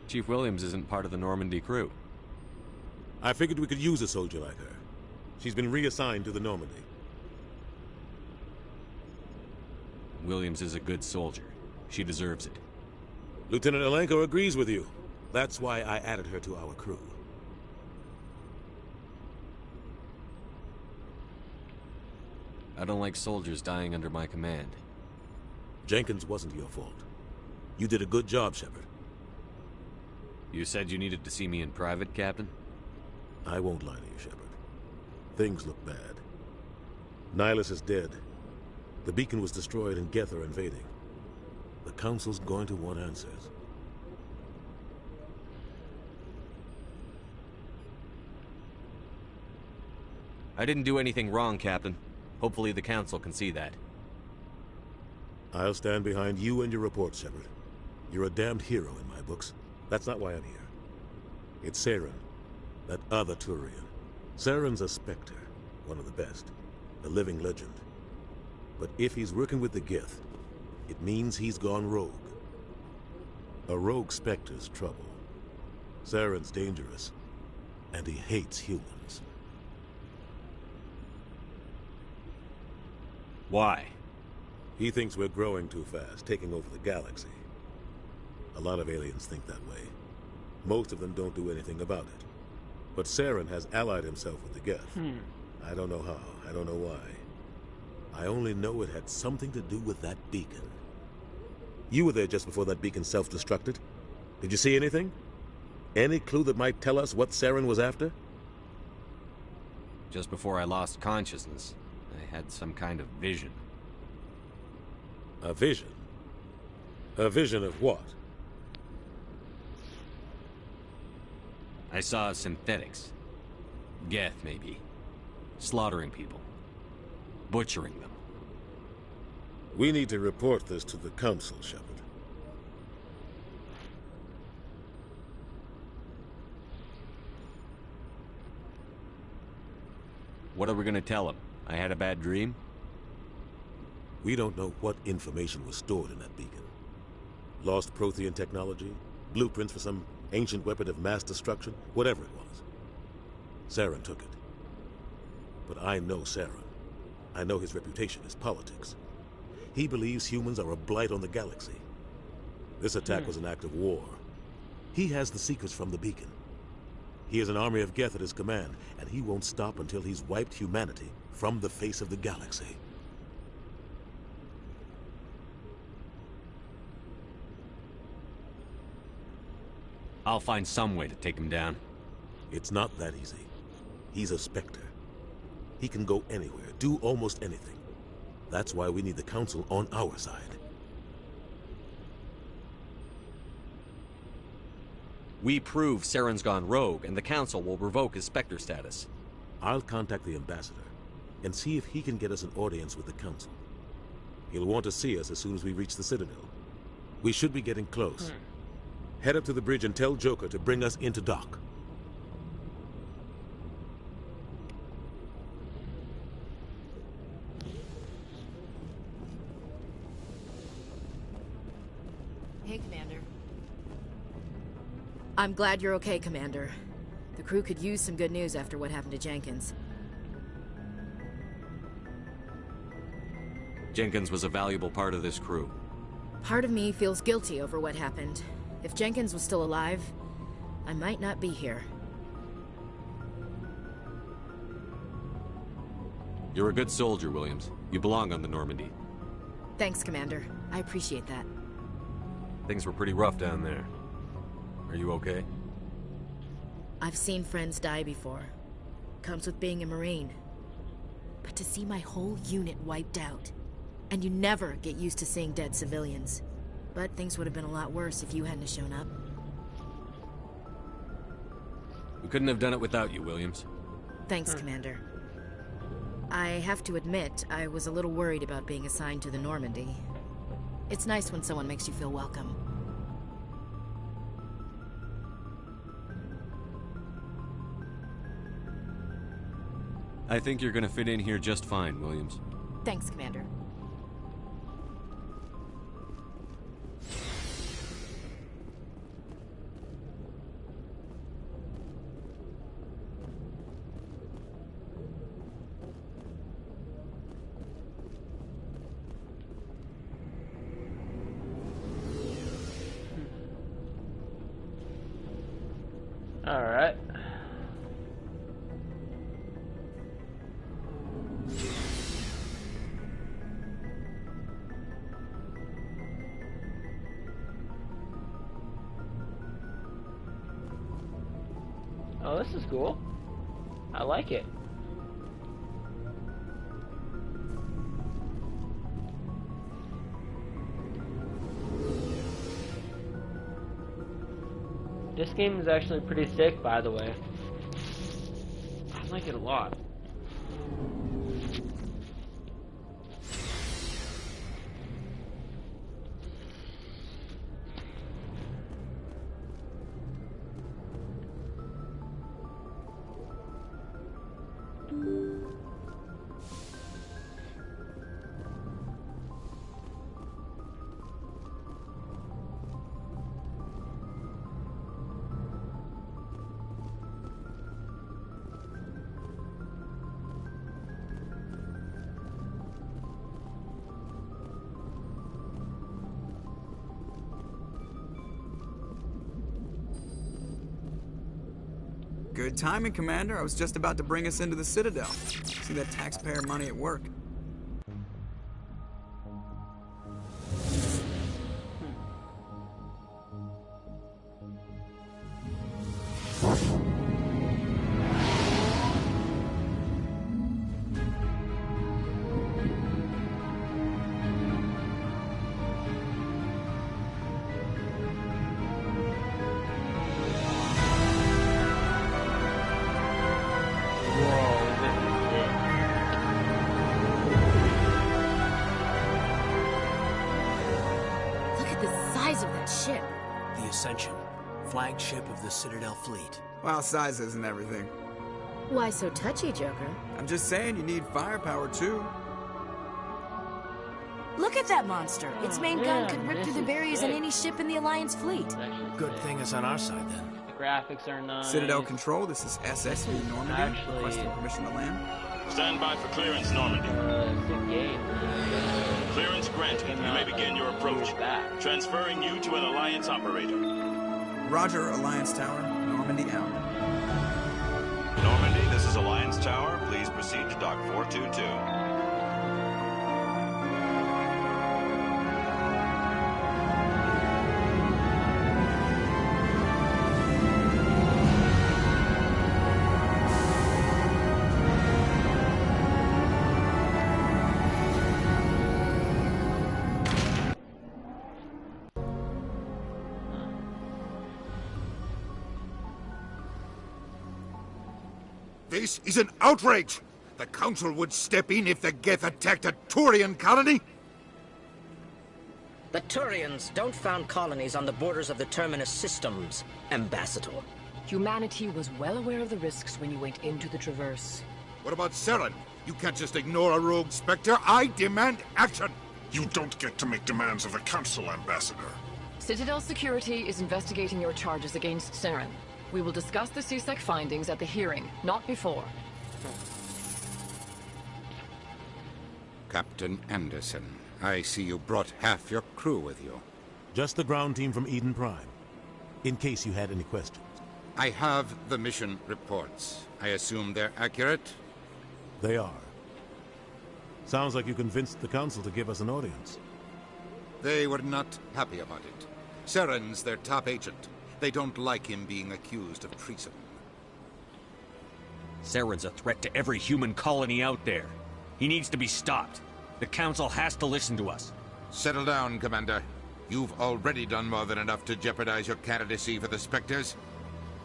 Chief Williams isn't part of the Normandy crew. I figured we could use a soldier like her. She's been reassigned to the Normandy. Williams is a good soldier. She deserves it. Lieutenant Alenko agrees with you. That's why I added her to our crew. I don't like soldiers dying under my command. Jenkins wasn't your fault. You did a good job, Shepard. You said you needed to see me in private, Captain? I won't lie to you, Shepard. Things look bad. Nihilus is dead. The beacon was destroyed and Geth are invading. The Council's going to want answers. I didn't do anything wrong, Captain. Hopefully the Council can see that. I'll stand behind you and your report, Shepard. You're a damned hero in my books. That's not why I'm here. It's Saren, that other Turian. Saren's a Spectre, one of the best, a living legend. But if he's working with the Geth, it means he's gone rogue. A rogue Spectre's trouble. Saren's dangerous, and he hates humans. Why? He thinks we're growing too fast, taking over the galaxy. A lot of aliens think that way. Most of them don't do anything about it. But Saren has allied himself with the Geth. I don't know how, I don't know why. I only know it had something to do with that beacon. You were there just before that beacon self-destructed. Did you see anything? Any clue that might tell us what Saren was after? Just before I lost consciousness, I had some kind of vision. A vision? A vision of what? I saw synthetics. Geth, maybe. Slaughtering people. Butchering them. We need to report this to the Council, Shepard. What are we gonna tell him? I had a bad dream? We don't know what information was stored in that beacon. Lost Prothean technology? Blueprints for some ancient weapon of mass destruction? Whatever it was. Saren took it. But I know Saren. I know his reputation is politics. He believes humans are a blight on the galaxy. This attack was an act of war. He has the secrets from the beacon. He has an army of Geth at his command, and he won't stop until he's wiped humanity from the face of the galaxy. I'll find some way to take him down. It's not that easy. He's a Spectre. He can go anywhere, do almost anything. That's why we need the Council on our side. We prove Saren's gone rogue, and the Council will revoke his Spectre status. I'll contact the Ambassador and see if he can get us an audience with the Council. He'll want to see us as soon as we reach the Citadel. We should be getting close. Head up to the bridge and tell Joker to bring us into dock. Hey, Commander. I'm glad you're okay, Commander. The crew could use some good news after what happened to Jenkins. Jenkins was a valuable part of this crew. Part of me feels guilty over what happened. If Jenkins was still alive, I might not be here. You're a good soldier, Williams. You belong on the Normandy. Thanks, Commander. I appreciate that. Things were pretty rough down there. Are you okay? I've seen friends die before. Comes with being a Marine. But to see my whole unit wiped out, and you never get used to seeing dead civilians. But things would have been a lot worse if you hadn't shown up. We couldn't have done it without you, Williams. Thanks, Commander. I have to admit, I was a little worried about being assigned to the Normandy. It's nice when someone makes you feel welcome. I think you're gonna fit in here just fine, Williams. Thanks, Commander. All right. Oh, this is cool. I like it. This game is actually pretty sick, by the way. I like it a lot. Good timing, Commander. I was just about to bring us into the Citadel. See that taxpayer money at work. Ascension, flagship of the Citadel fleet. Well, size isn't everything. Why so touchy, Joker? I'm just saying you need firepower, too. Look at that monster! Its main gun could rip through the barriers in any ship in the Alliance fleet. Good thing it's on our side, then. The graphics are nice. Citadel Control, this is SSV Normandy. Requesting permission to land. Stand by for clearance, Normandy. Clearance granted. You may begin your approach. Transferring you to an Alliance operator. Roger, Alliance Tower. Normandy out. Normandy, this is Alliance Tower. Please proceed to Dock 422. This is an outrage! The Council would step in if the Geth attacked a Turian colony? The Turians don't found colonies on the borders of the Terminus systems, Ambassador. Humanity was well aware of the risks when you went into the Traverse. What about Saren? You can't just ignore a rogue Spectre. I demand action! You don't get to make demands of the Council, Ambassador. Citadel Security is investigating your charges against Saren. We will discuss the CSEC findings at the hearing, not before. Captain Anderson, I see you brought half your crew with you. Just the ground team from Eden Prime, in case you had any questions. I have the mission reports. I assume they're accurate? They are. Sounds like you convinced the Council to give us an audience. They were not happy about it. Saren's their top agent. They don't like him being accused of treason. Saren's a threat to every human colony out there. He needs to be stopped. The Council has to listen to us. Settle down, Commander. You've already done more than enough to jeopardize your candidacy for the Spectres.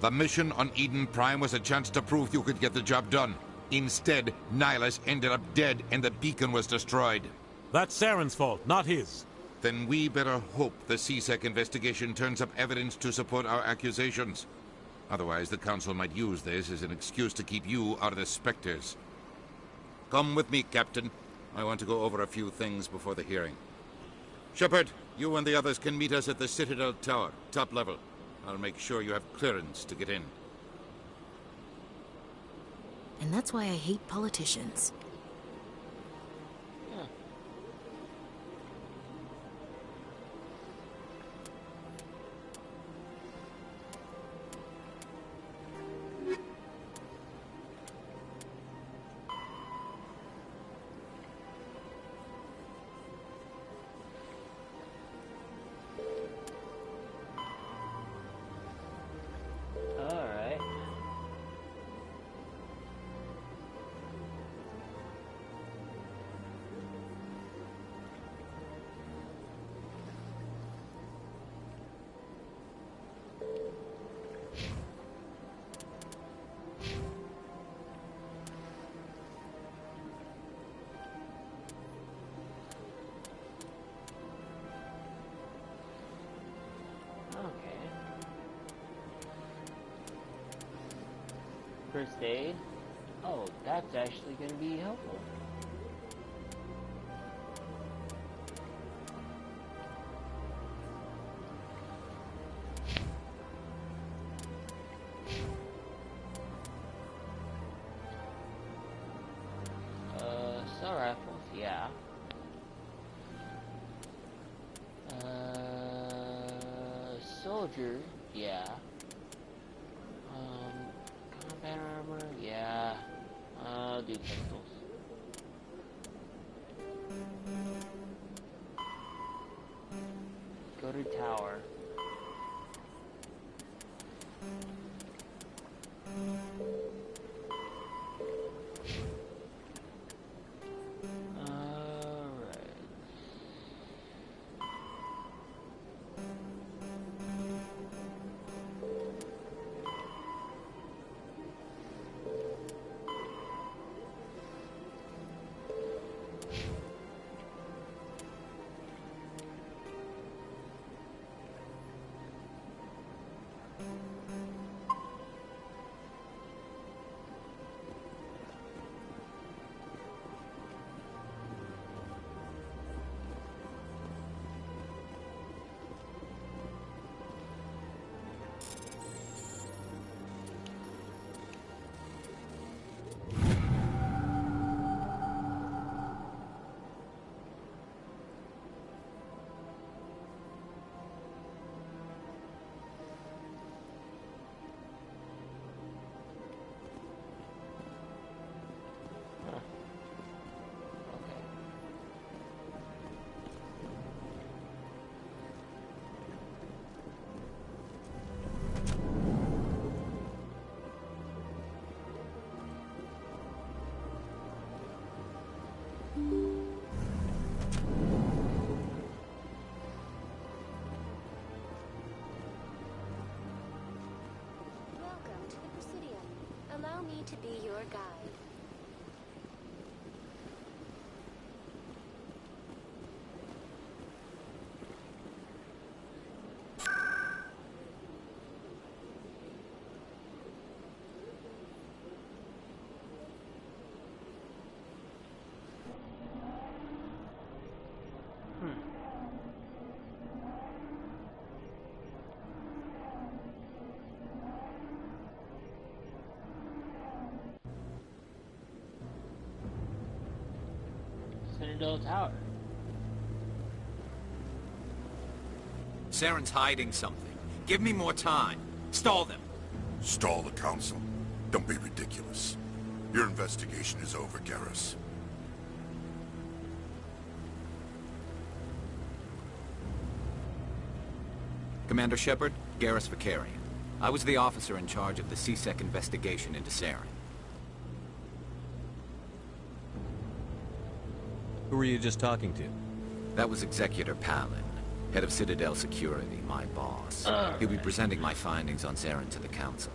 The mission on Eden Prime was a chance to prove you could get the job done. Instead, Nihilus ended up dead and the beacon was destroyed. That's Saren's fault, not his. Then we better hope the CSEC investigation turns up evidence to support our accusations. Otherwise, the Council might use this as an excuse to keep you out of the Spectres. Come with me, Captain. I want to go over a few things before the hearing. Shepard, you and the others can meet us at the Citadel Tower, top level. I'll make sure you have clearance to get in. And that's why I hate politicians. First aid? Oh, that's actually going to be helpful. Assault rifles, yeah. Soldier, yeah. Combat armor, yeah. I'll do pistols. Go to tower. Allow me to be your guide. Citadel Tower. Saren's hiding something. Give me more time. Stall them. Stall the Council? Don't be ridiculous. Your investigation is over, Garrus. Commander Shepard, Garrus Vakarian. I was the officer in charge of the C-Sec investigation into Saren. Who were you just talking to? That was Executor Palin, head of Citadel Security, my boss. He'll be presenting my findings on Saren to the Council.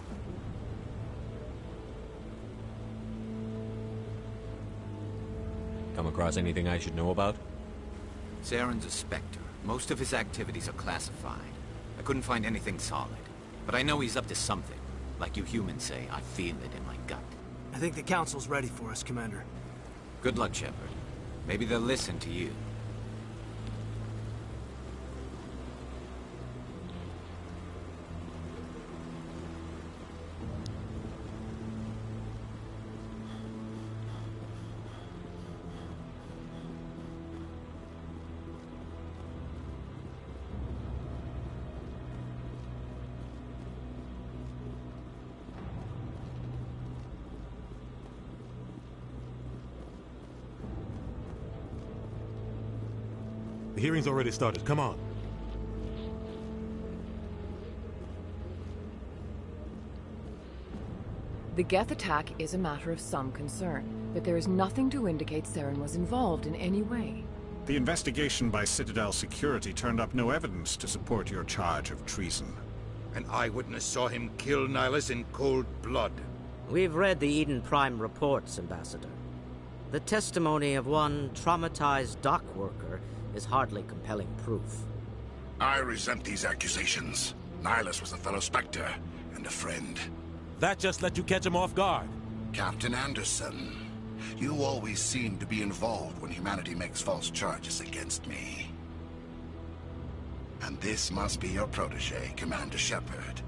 Come across anything I should know about? Saren's a Spectre. Most of his activities are classified. I couldn't find anything solid. But I know he's up to something. Like you humans say, I feel it in my gut. I think the Council's ready for us, Commander. Good luck, Shepard. Maybe they'll listen to you. The hearing's already started. Come on. The Geth attack is a matter of some concern, but there is nothing to indicate Saren was involved in any way. The investigation by Citadel Security turned up no evidence to support your charge of treason. An eyewitness saw him kill Nihilus in cold blood. We've read the Eden Prime reports, Ambassador. The testimony of one traumatized dock worker is hardly compelling proof. I resent these accusations. Nihilus was a fellow Spectre and a friend. That just let you catch him off guard. Captain Anderson, you always seem to be involved when humanity makes false charges against me. And this must be your protege, Commander Shepard,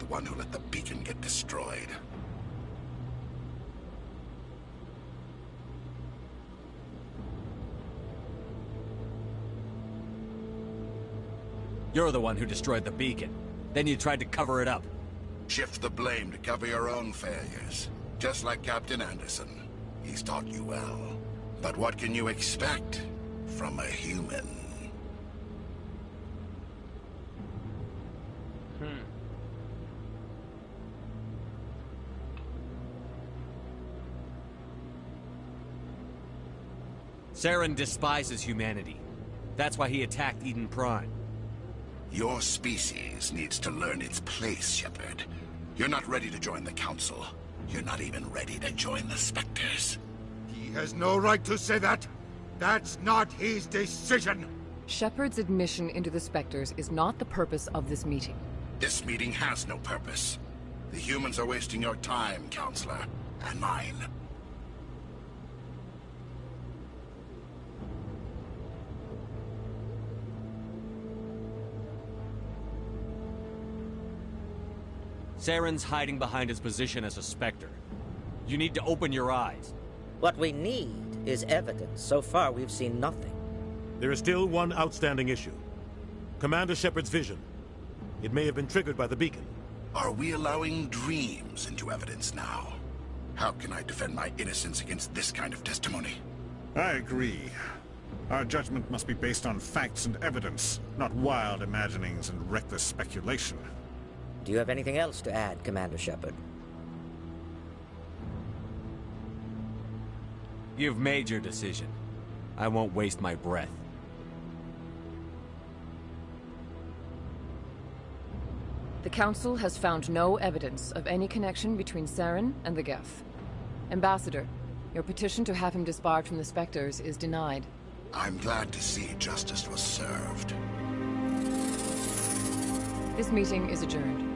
the one who let the beacon get destroyed. You're the one who destroyed the beacon. Then you tried to cover it up. Shift the blame to cover your own failures. Just like Captain Anderson. He's taught you well. But what can you expect from a human? Saren despises humanity. That's why he attacked Eden Prime. Your species needs to learn its place, Shepard. You're not ready to join the Council. You're not even ready to join the Spectres. He has no right to say that. That's not his decision. Shepard's admission into the Spectres is not the purpose of this meeting. This meeting has no purpose. The humans are wasting your time, Counselor, and mine. Saren's hiding behind his position as a Spectre. You need to open your eyes. What we need is evidence. So far, we've seen nothing. There is still one outstanding issue. Commander Shepard's vision. It may have been triggered by the beacon. Are we allowing dreams into evidence now? How can I defend my innocence against this kind of testimony? I agree. Our judgment must be based on facts and evidence, not wild imaginings and reckless speculation. Do you have anything else to add, Commander Shepard? You've made your decision. I won't waste my breath. The Council has found no evidence of any connection between Saren and the Geth. Ambassador, your petition to have him disbarred from the Spectres is denied. I'm glad to see justice was served. This meeting is adjourned.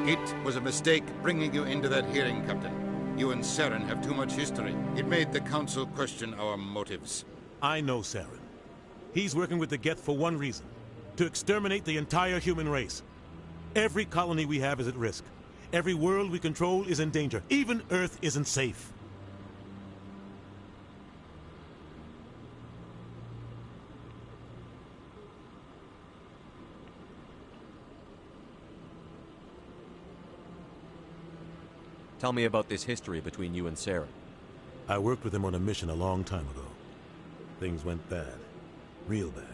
It was a mistake bringing you into that hearing, Captain. You and Saren have too much history. It made the Council question our motives. I know Saren. He's working with the Geth for one reason. To exterminate the entire human race. Every colony we have is at risk. Every world we control is in danger. Even Earth isn't safe. Tell me about this history between you and Saren. I worked with him on a mission a long time ago. Things went bad. Real bad.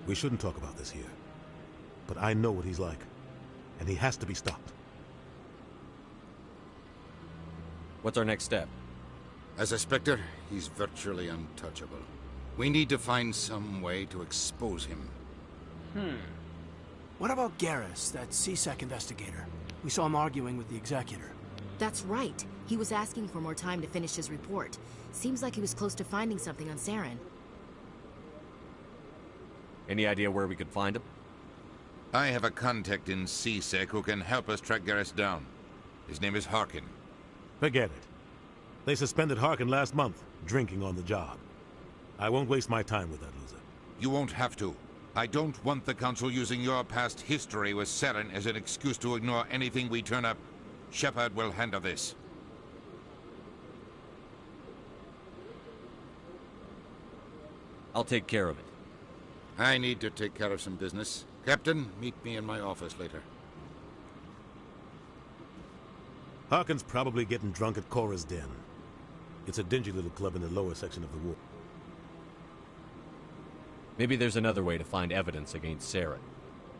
We shouldn't talk about this here. But I know what he's like. And he has to be stopped. What's our next step? As a Spectre, he's virtually untouchable. We need to find some way to expose him. What about Garrus, that C-Sec investigator? We saw him arguing with the Executor. That's right. He was asking for more time to finish his report. Seems like he was close to finding something on Saren. Any idea where we could find him? I have a contact in C-Sec who can help us track Garrus down. His name is Harkin. Forget it. They suspended Harkin last month, drinking on the job. I won't waste my time with that loser. You won't have to. I don't want the Council using your past history with Saren as an excuse to ignore anything we turn up. Shepard will handle this. I'll take care of it. I need to take care of some business. Captain, meet me in my office later. Harkin's probably getting drunk at Cora's Den. It's a dingy little club in the lower section of the ward. Maybe there's another way to find evidence against Saren.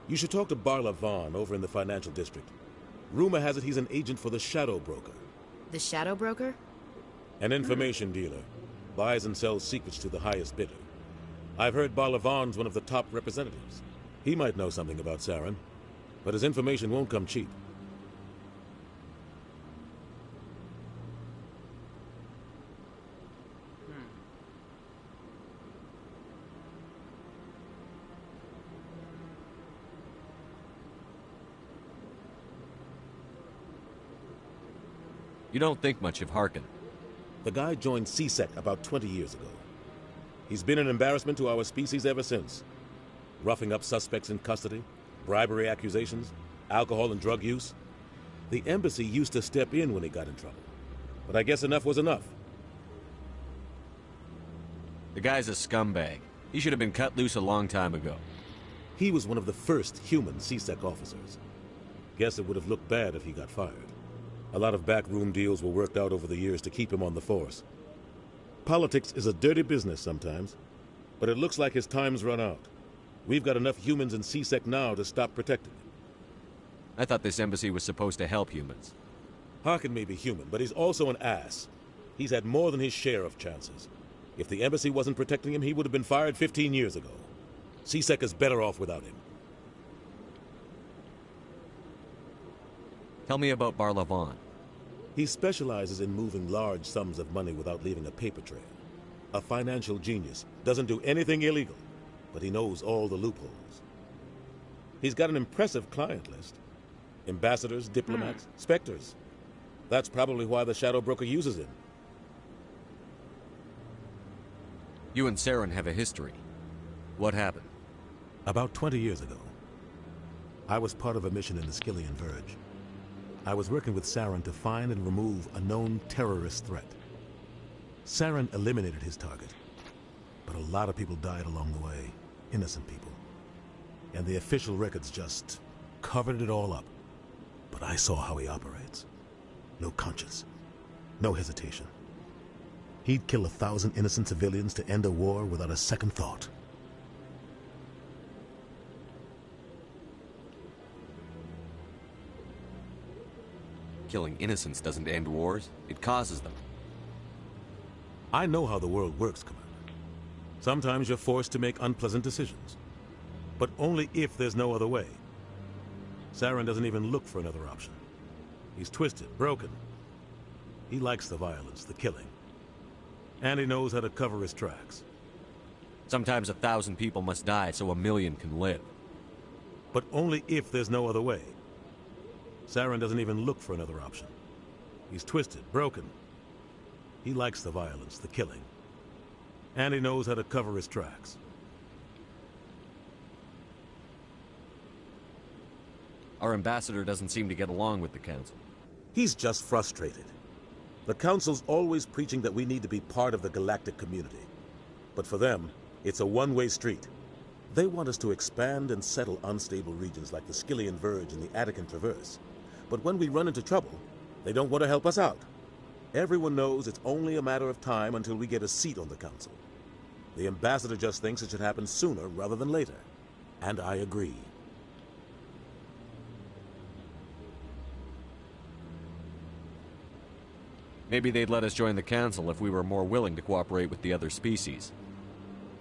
You should talk to Barla Vaughn over in the financial district. Rumor has it he's an agent for the Shadow Broker. The Shadow Broker? An information dealer. Buys and sells secrets to the highest bidder. I've heard Barla Vaughn's one of the top representatives. He might know something about Saren, but his information won't come cheap. You don't think much of Harkin. The guy joined C-Sec about 20 years ago. He's been an embarrassment to our species ever since. Roughing up suspects in custody, bribery accusations, alcohol and drug use. The embassy used to step in when he got in trouble. But I guess enough was enough. The guy's a scumbag. He should have been cut loose a long time ago. He was one of the first human C-Sec officers. Guess it would have looked bad if he got fired. A lot of backroom deals were worked out over the years to keep him on the force. Politics is a dirty business sometimes, but it looks like his time's run out. We've got enough humans in C-Sec now to stop protecting him. I thought this embassy was supposed to help humans. Harkin may be human, but he's also an ass. He's had more than his share of chances. If the embassy wasn't protecting him, he would have been fired 15 years ago. C-Sec is better off without him. Tell me about Barla Vaughn. He specializes in moving large sums of money without leaving a paper trail. A financial genius. Doesn't do anything illegal, but he knows all the loopholes. He's got an impressive client list. Ambassadors, diplomats, specters. That's probably why the Shadow Broker uses him. You and Saren have a history. What happened? About 20 years ago, I was part of a mission in the Skillian Verge. I was working with Saren to find and remove a known terrorist threat. Saren eliminated his target, but a lot of people died along the way, innocent people. And the official records just covered it all up. But I saw how he operates. No conscience, no hesitation. He'd kill 1,000 innocent civilians to end a war without a second thought. Killing innocents doesn't end wars. It causes them. I know how the world works, Commander. Sometimes you're forced to make unpleasant decisions. But only if there's no other way. Saren doesn't even look for another option. He's twisted, broken. He likes the violence, the killing. And he knows how to cover his tracks. Sometimes 1,000 people must die so 1,000,000 can live. But only if there's no other way. Saren doesn't even look for another option. He's twisted, broken. He likes the violence, the killing. And he knows how to cover his tracks. Our ambassador doesn't seem to get along with the Council. He's just frustrated. The Council's always preaching that we need to be part of the galactic community. But for them, it's a one-way street. They want us to expand and settle unstable regions like the Skillian Verge and the Attican Traverse. But when we run into trouble, They don't want to help us out. Everyone knows it's only a matter of time until we get a seat on the council. The ambassador just thinks it should happen sooner rather than later. And I agree. Maybe they'd let us join the council if we were more willing to cooperate with the other species.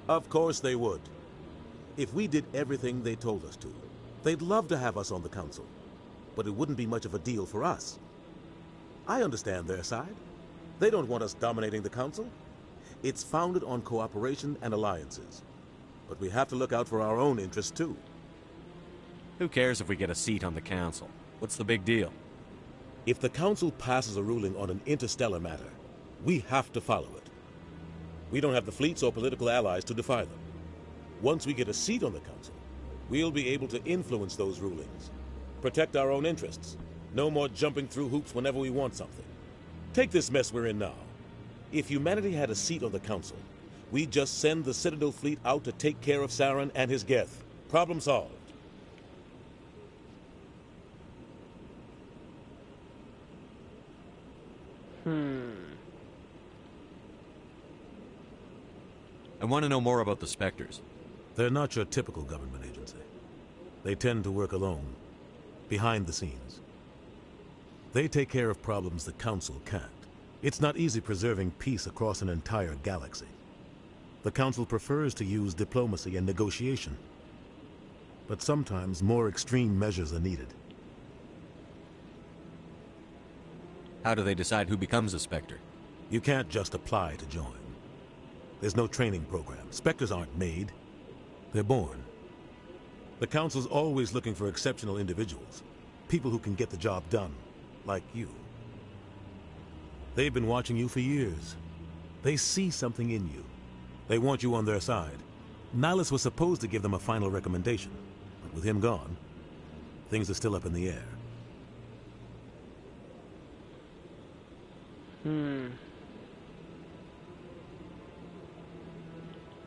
Of course they would. If we did everything they told us to, they'd love to have us on the council. But it wouldn't be much of a deal for us. I understand their side. They don't want us dominating the council. It's founded on cooperation and alliances. But we have to look out for our own interests too. Who cares if we get a seat on the council? What's the big deal? If the council passes a ruling on an interstellar matter, we have to follow it. We don't have the fleets or political allies to defy them. Once we get a seat on the council, we'll be able to influence those rulings, protect our own interests. No more jumping through hoops whenever we want something. Take this mess we're in now. If humanity had a seat on the council, we'd just send the Citadel fleet out to take care of Saren and his Geth. Problem solved. I want to know more about the Spectres. They're not your typical government agency. They tend to work alone, behind the scenes. They take care of problems the Council can't. It's not easy preserving peace across an entire galaxy. The Council prefers to use diplomacy and negotiation. But sometimes more extreme measures are needed. How do they decide who becomes a Spectre? You can't just apply to join. There's no training program. Spectres aren't made. They're born. The Council's always looking for exceptional individuals. People who can get the job done. Like you. They've been watching you for years. They see something in you. They want you on their side. Nihilus was supposed to give them a final recommendation. But with him gone, things are still up in the air.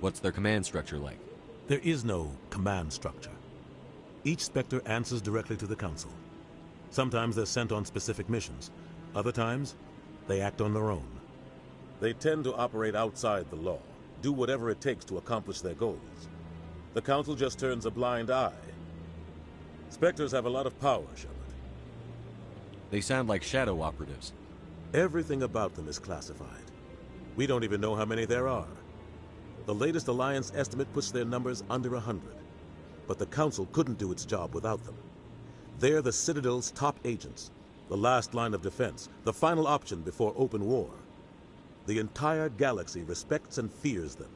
What's their command structure like? There is no command structure. Each Spectre answers directly to the Council. Sometimes they're sent on specific missions. Other times, they act on their own. They tend to operate outside the law, do whatever it takes to accomplish their goals. The Council just turns a blind eye. Spectres have a lot of power, Shepard. They sound like shadow operatives. Everything about them is classified. We don't even know how many there are. The latest Alliance estimate puts their numbers under 100. But the Council couldn't do its job without them. They're the Citadel's top agents, the last line of defense, the final option before open war. The entire galaxy respects and fears them.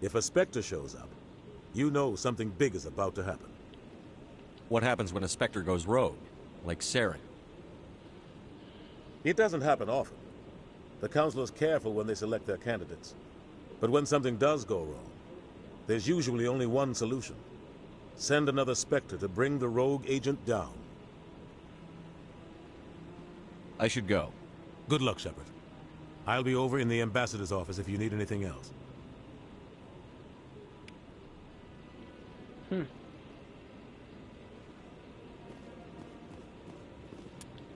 If a Spectre shows up, you know something big is about to happen. What happens when a Spectre goes rogue, like Saren? It doesn't happen often. The Council is careful when they select their candidates. But when something does go wrong, there's usually only one solution. Send another Spectre to bring the rogue agent down. I should go. Good luck, Shepard. I'll be over in the Ambassador's office if you need anything else.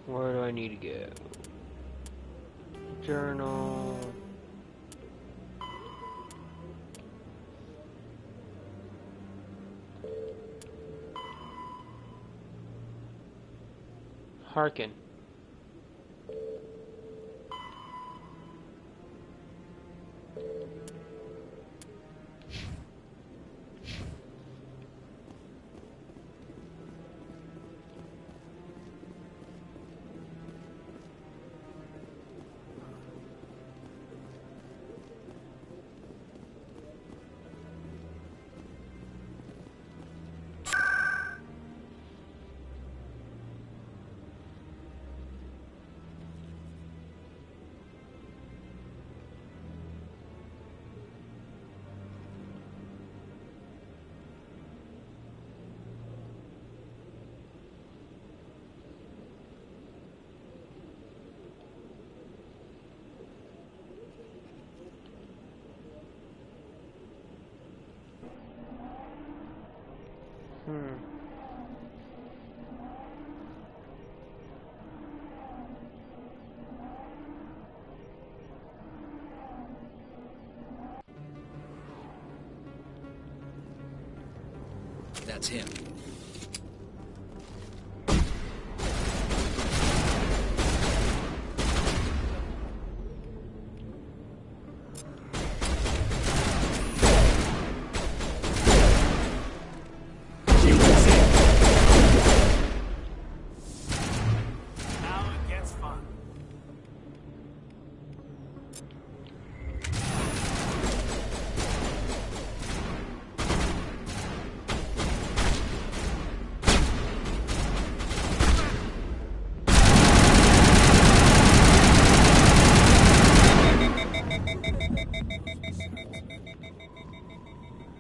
Where do I need to go? Journal. Harkin. That's him.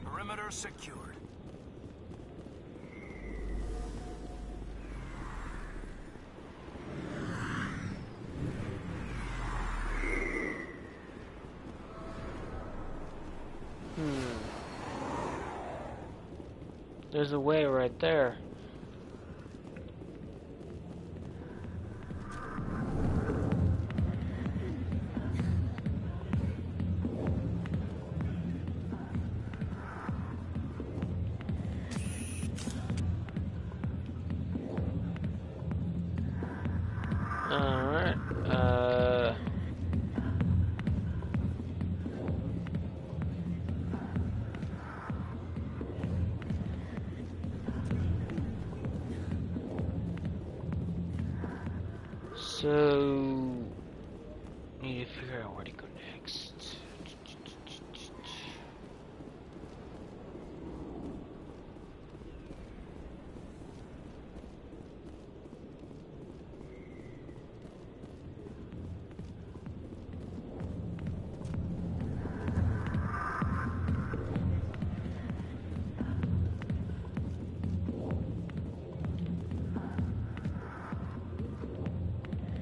Perimeter secured. There's a way right there. Alright, so need to figure out where to go next.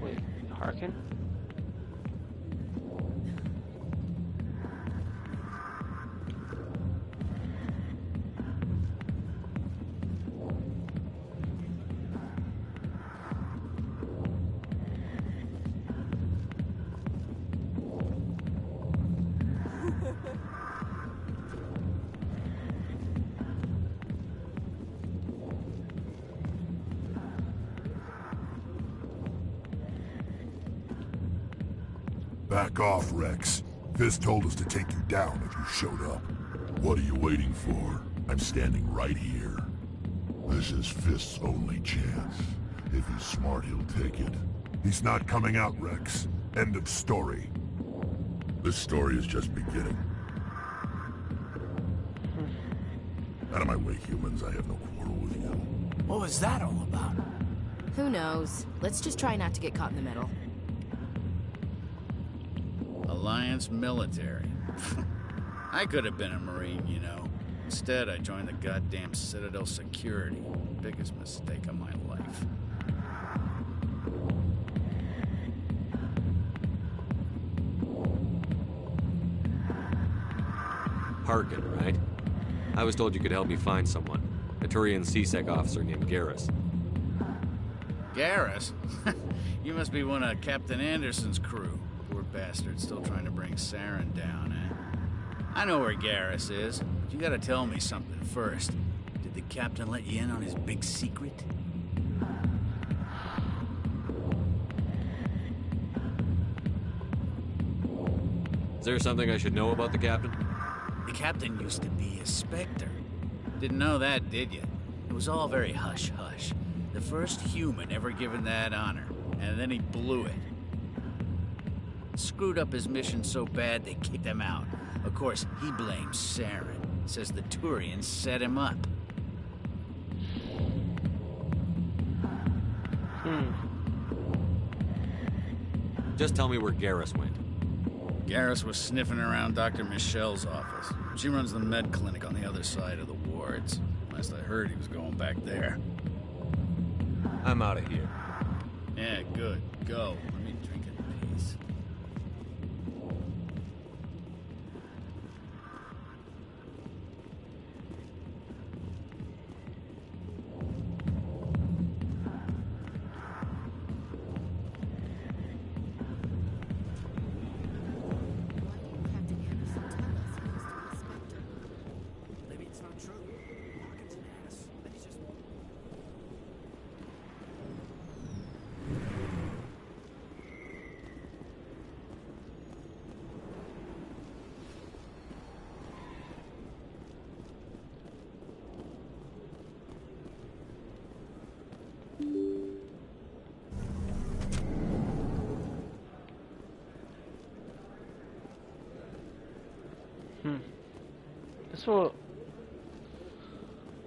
Wait, Harkin? Back off, Rex. Fisk told us to take you down if you showed up. What are you waiting for? I'm standing right here. This is Fisk's only chance. If he's smart, he'll take it. He's not coming out, Rex. End of story. This story is just beginning. Out of my way, humans. I have no quarrel with you. What was that all about? Who knows? Let's just try not to get caught in the middle. Alliance military. I could have been a Marine, you know. Instead, I joined the goddamn Citadel Security. Biggest mistake of my life. Harkin, right? I was told you could help me find someone. A Turian C-Sec officer named Garrus. Garrus? You must be one of Captain Anderson's crew. Poor bastard, still trying to bring Saren down, eh? I know where Garrus is, but you gotta tell me something first. Did the captain let you in on his big secret? Is there something I should know about the captain? The captain used to be a Spectre. Didn't know that, did you? It was all very hush-hush. The first human ever given that honor, and then he blew it. Screwed up his mission so bad they kicked him out. Of course, he blames Saren. Says the Turians set him up. Just tell me where Garrus went. Garrus was sniffing around Dr. Michelle's office. She runs the med clinic on the other side of the wards. Last I heard, he was going back there. I'm out of here. Yeah, good. Go. Let me drink in peace. Maybe it's not true. Harkin's an ass. This will...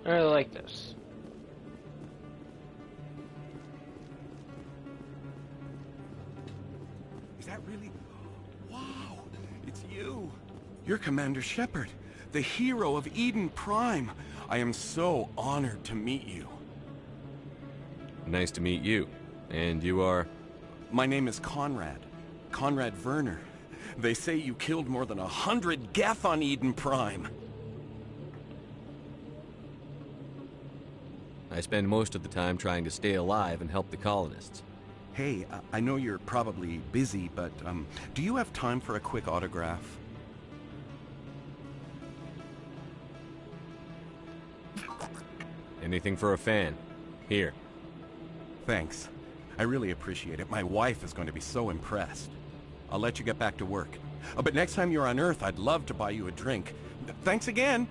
I really like this. Is that really... Wow! It's you! You're Commander Shepard, the hero of Eden Prime. I am so honored to meet you. Nice to meet you. And you are? My name is Conrad. Conrad Werner. They say you killed more than 100 Geth on Eden Prime. I spend most of the time trying to stay alive and help the colonists. Hey, I know you're probably busy, but do you have time for a quick autograph? Anything for a fan. Here. Thanks. I really appreciate it. My wife is going to be so impressed. I'll let you get back to work. But next time you're on Earth, I'd love to buy you a drink. Thanks again!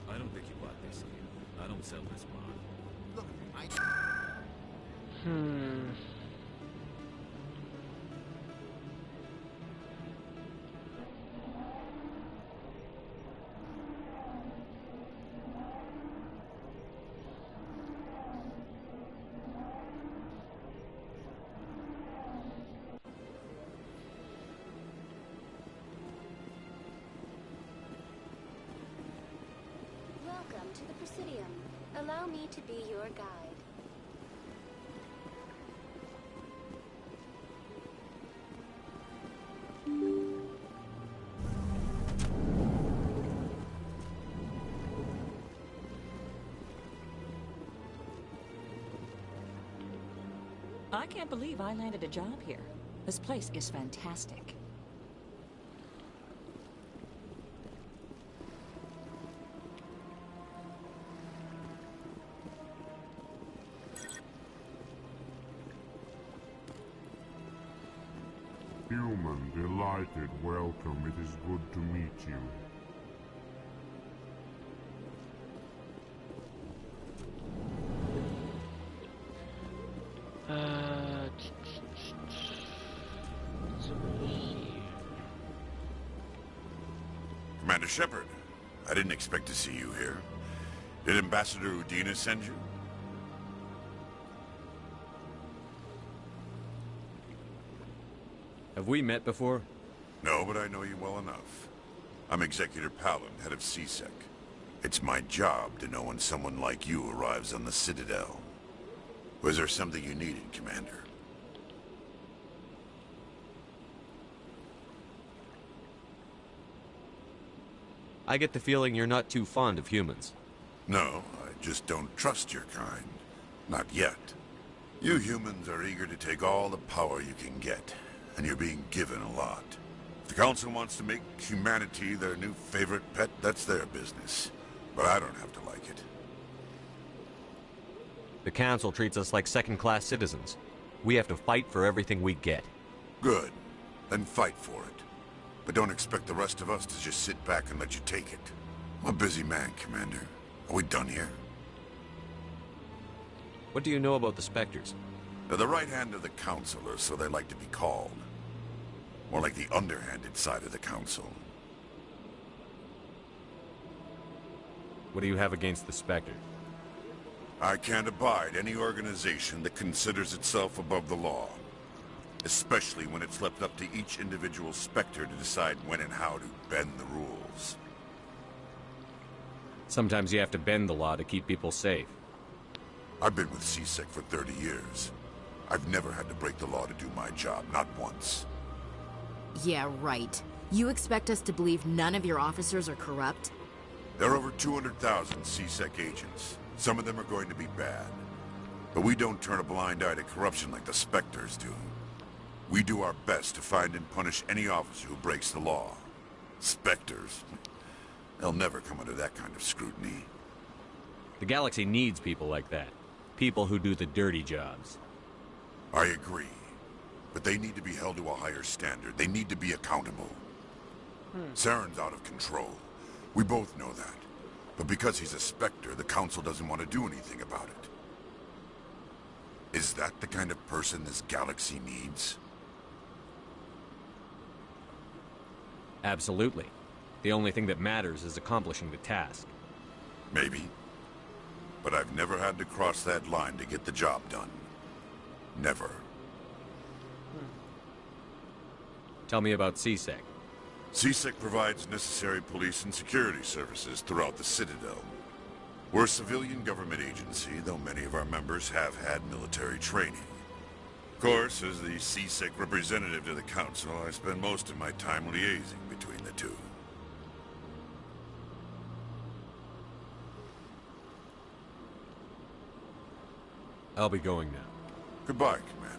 I don't think you bought this here. I don't sell this bond. Look, Welcome to the Presidium. Allow me to be your guide. I can't believe I landed a job here. This place is fantastic. Human, delighted, welcome. It is good to meet you. Commander Shepard, I didn't expect to see you here. Did Ambassador Udina send you? Have we met before? No, but I know you well enough. I'm Executor Palin, head of C-Sec. It's my job to know when someone like you arrives on the Citadel. Was there something you needed, Commander? I get the feeling you're not too fond of humans. No, I just don't trust your kind. Not yet. You humans are eager to take all the power you can get, and you're being given a lot. If the Council wants to make humanity their new favorite pet, that's their business. But I don't have to like it. The Council treats us like second-class citizens. We have to fight for everything we get. Good. Then fight for it. But don't expect the rest of us to just sit back and let you take it. I'm a busy man, Commander. Are we done here? What do you know about the Spectres? They're the right hand of the Council, or so they like to be called. More like the underhanded side of the Council. What do you have against the Spectre? I can't abide any organization that considers itself above the law. Especially when it's left up to each individual Spectre to decide when and how to bend the rules. Sometimes you have to bend the law to keep people safe. I've been with C-Sec for 30 years. I've never had to break the law to do my job, not once. Yeah, right. You expect us to believe none of your officers are corrupt? There are over 200,000 C-Sec agents. Some of them are going to be bad. But we don't turn a blind eye to corruption like the Spectres do. We do our best to find and punish any officer who breaks the law. Spectres, they'll never come under that kind of scrutiny. The galaxy needs people like that. People who do the dirty jobs. I agree. But they need to be held to a higher standard. They need to be accountable. Saren's out of control. We both know that. But because he's a Spectre, the Council doesn't want to do anything about it. Is that the kind of person this galaxy needs? Absolutely. The only thing that matters is accomplishing the task. Maybe. But I've never had to cross that line to get the job done. Never. Tell me about C-Sec. C-Sec provides necessary police and security services throughout the Citadel. We're a civilian government agency, though many of our members have had military training. Of course, as the C-Sec representative to the Council, I spend most of my time liaising between the two. I'll be going now. Goodbye, Commander.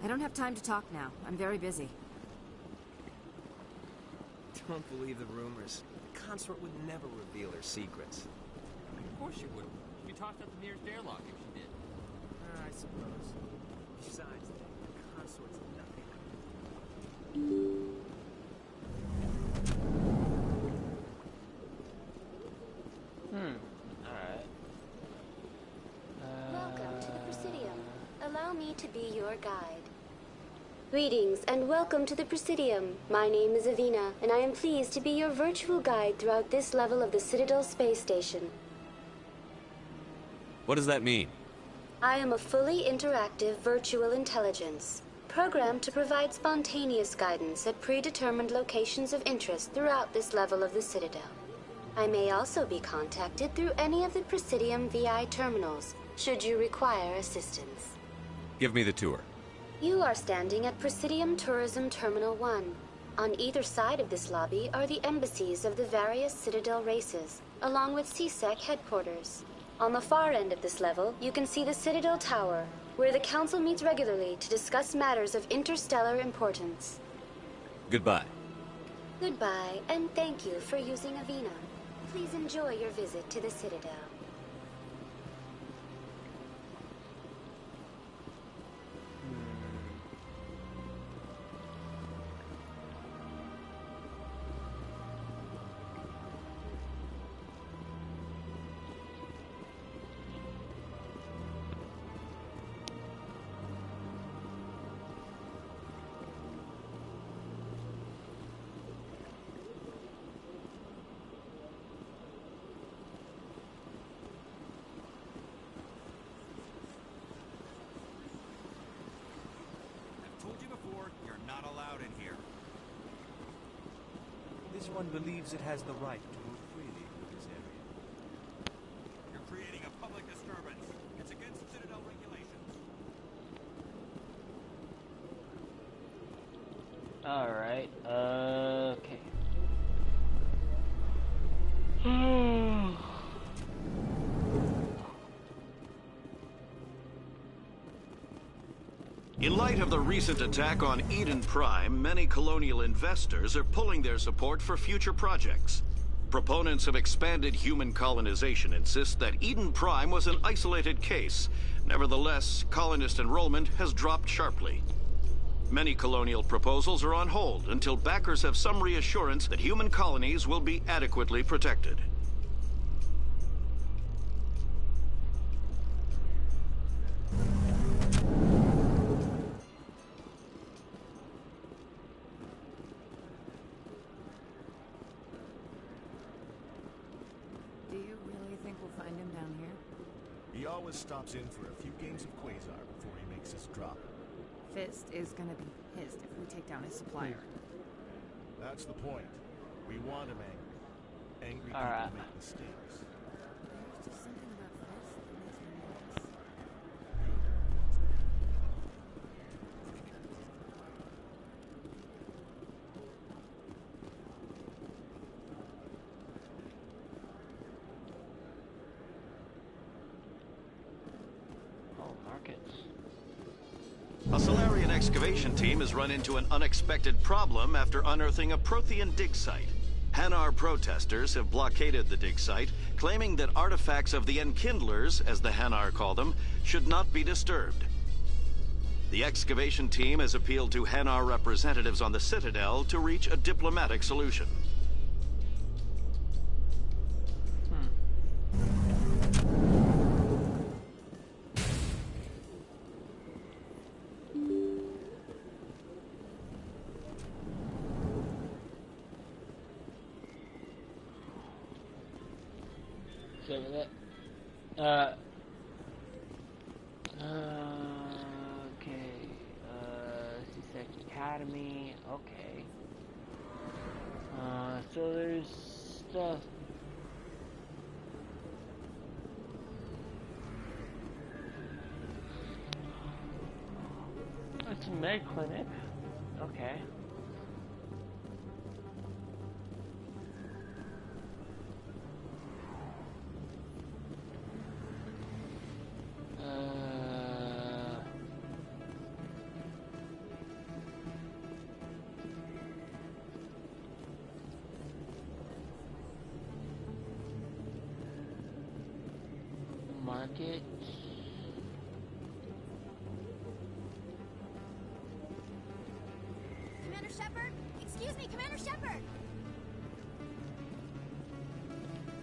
I don't have time to talk now. I'm very busy. Don't believe the rumors. The consort would never reveal her secrets. Of course you would. She'd be tossed out the nearest airlock if she did. I suppose. Besides, the consort's nothing. Alright. Welcome to the Presidium. Allow me to be your guide. Greetings and welcome to the Presidium. My name is Avina, and I am pleased to be your virtual guide throughout this level of the Citadel Space Station. What does that mean? I am a fully interactive virtual intelligence, programmed to provide spontaneous guidance at predetermined locations of interest throughout this level of the Citadel. I may also be contacted through any of the Presidium VI terminals, should you require assistance. Give me the tour. You are standing at Presidium Tourism Terminal 1. On either side of this lobby are the embassies of the various Citadel races, along with C-Sec headquarters. On the far end of this level, you can see the Citadel Tower, where the Council meets regularly to discuss matters of interstellar importance. Goodbye. Goodbye, and thank you for using Avina. Please enjoy your visit to the Citadel. This one believes it has the right to move freely through this area. You're creating a public disturbance. It's against Citadel regulations. Alright, okay. In light of the recent attack on Eden Prime, many colonial investors are pulling their support for future projects. Proponents of expanded human colonization insist that Eden Prime was an isolated case. Nevertheless, colonist enrollment has dropped sharply. Many colonial proposals are on hold until backers have some reassurance that human colonies will be adequately protected. Do you really think we'll find him down here? He always stops in for a few games of Quasar before he makes his drop. Fist is gonna be pissed if we take down his supplier. That's the point. We want him angry. Angry people Alright. make mistakes. There's just something about Fist that makes me nervous. Markets. A Solarian excavation team has run into an unexpected problem after unearthing a Prothean dig site. Hanar protesters have blockaded the dig site, claiming that artifacts of the Enkindlers, as the Hanar call them, should not be disturbed. The excavation team has appealed to Hanar representatives on the Citadel to reach a diplomatic solution. So that, okay, C-Sec Academy, okay. So there's stuff. It's a med clinic, okay. Market. Commander Shepard? Excuse me, Commander Shepard!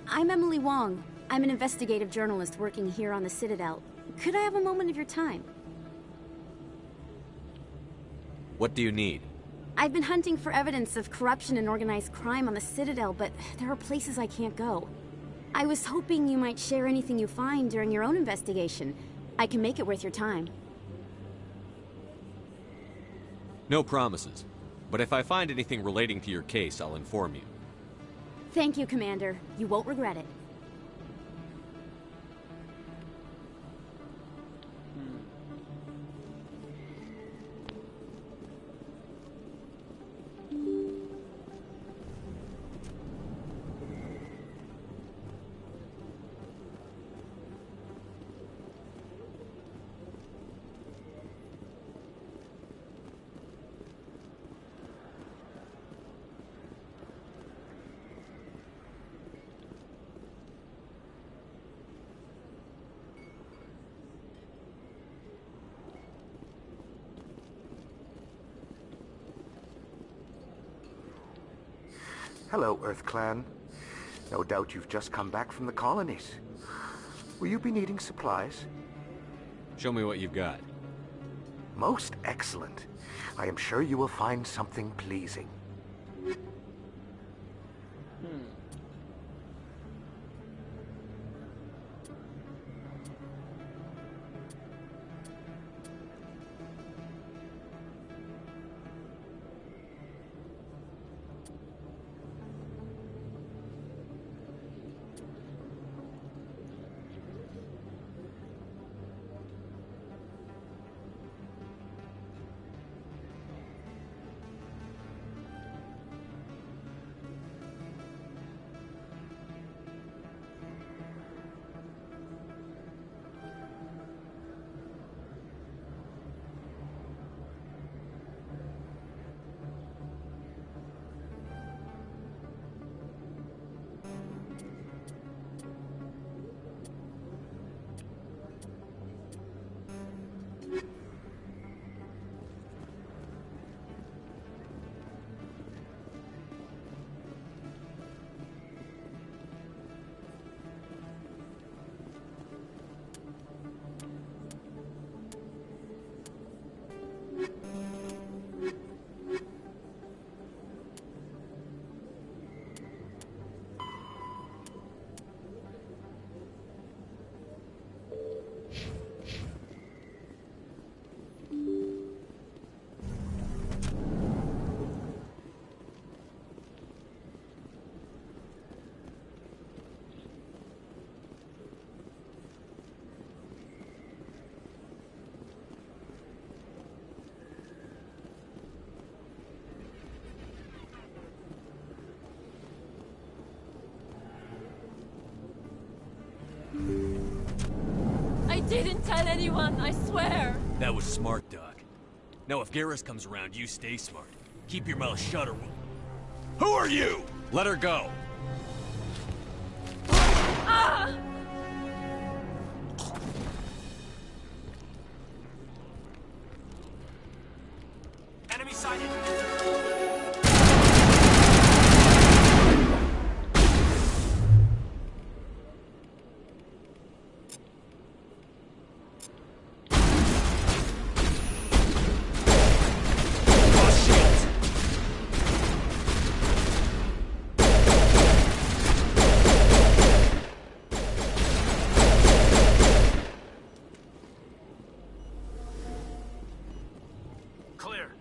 I'm Emily Wong. I'm an investigative journalist working here on the Citadel. Could I have a moment of your time? What do you need? I've been hunting for evidence of corruption and organized crime on the Citadel, but there are places I can't go. I was hoping you might share anything you find during your own investigation. I can make it worth your time. No promises. But if I find anything relating to your case, I'll inform you. Thank you, Commander. You won't regret it. Hello, EarthClan. No doubt you've just come back from the colonies. Will you be needing supplies? Show me what you've got. Most excellent. I am sure you will find something pleasing. didn't tell anyone, I swear. That was smart, Doc. Now if Garrus comes around, you stay smart. Keep your mouth shut or we'll... Who are you? Let her go. Ah! Enemy sighted. Clear.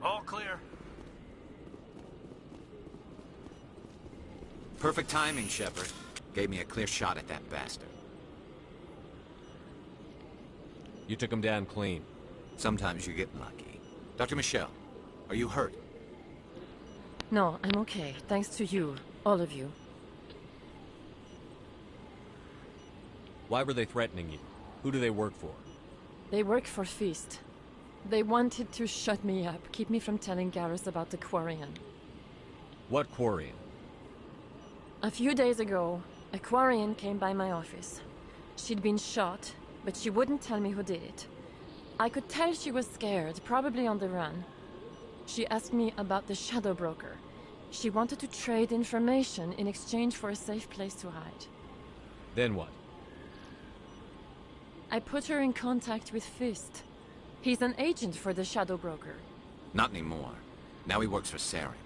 All clear. Perfect timing, Shepard. Gave me a clear shot at that bastard. You took him down clean. Sometimes you get lucky. Dr. Michelle, are you hurt? No, I'm okay. Thanks to you. All of you. Why were they threatening you? Who do they work for? They work for Feast. They wanted to shut me up, keep me from telling Garrus about the Quarian. What Quarian? A few days ago, a Quarian came by my office. She'd been shot, but she wouldn't tell me who did it. I could tell she was scared, probably on the run. She asked me about the Shadow Broker. She wanted to trade information in exchange for a safe place to hide. Then what? I put her in contact with Fist. He's an agent for the Shadow Broker. Not anymore. Now he works for Saren.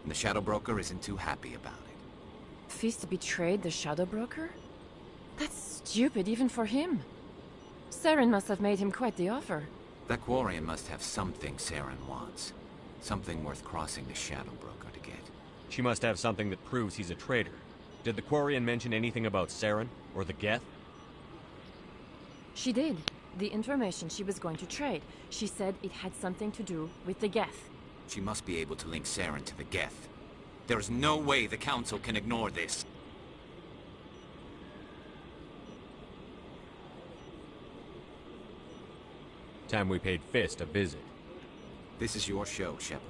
And the Shadow Broker isn't too happy about it. Fist betrayed the Shadow Broker? That's stupid even for him. Saren must have made him quite the offer. That Quarian must have something Saren wants. Something worth crossing the Shadow Broker to get. She must have something that proves he's a traitor. Did the Quarian mention anything about Saren or the Geth? She did. The information she was going to trade. She said it had something to do with the Geth. She must be able to link Saren to the Geth. There's no way the Council can ignore this. Time we paid Fist a visit. This is your show, Shepard.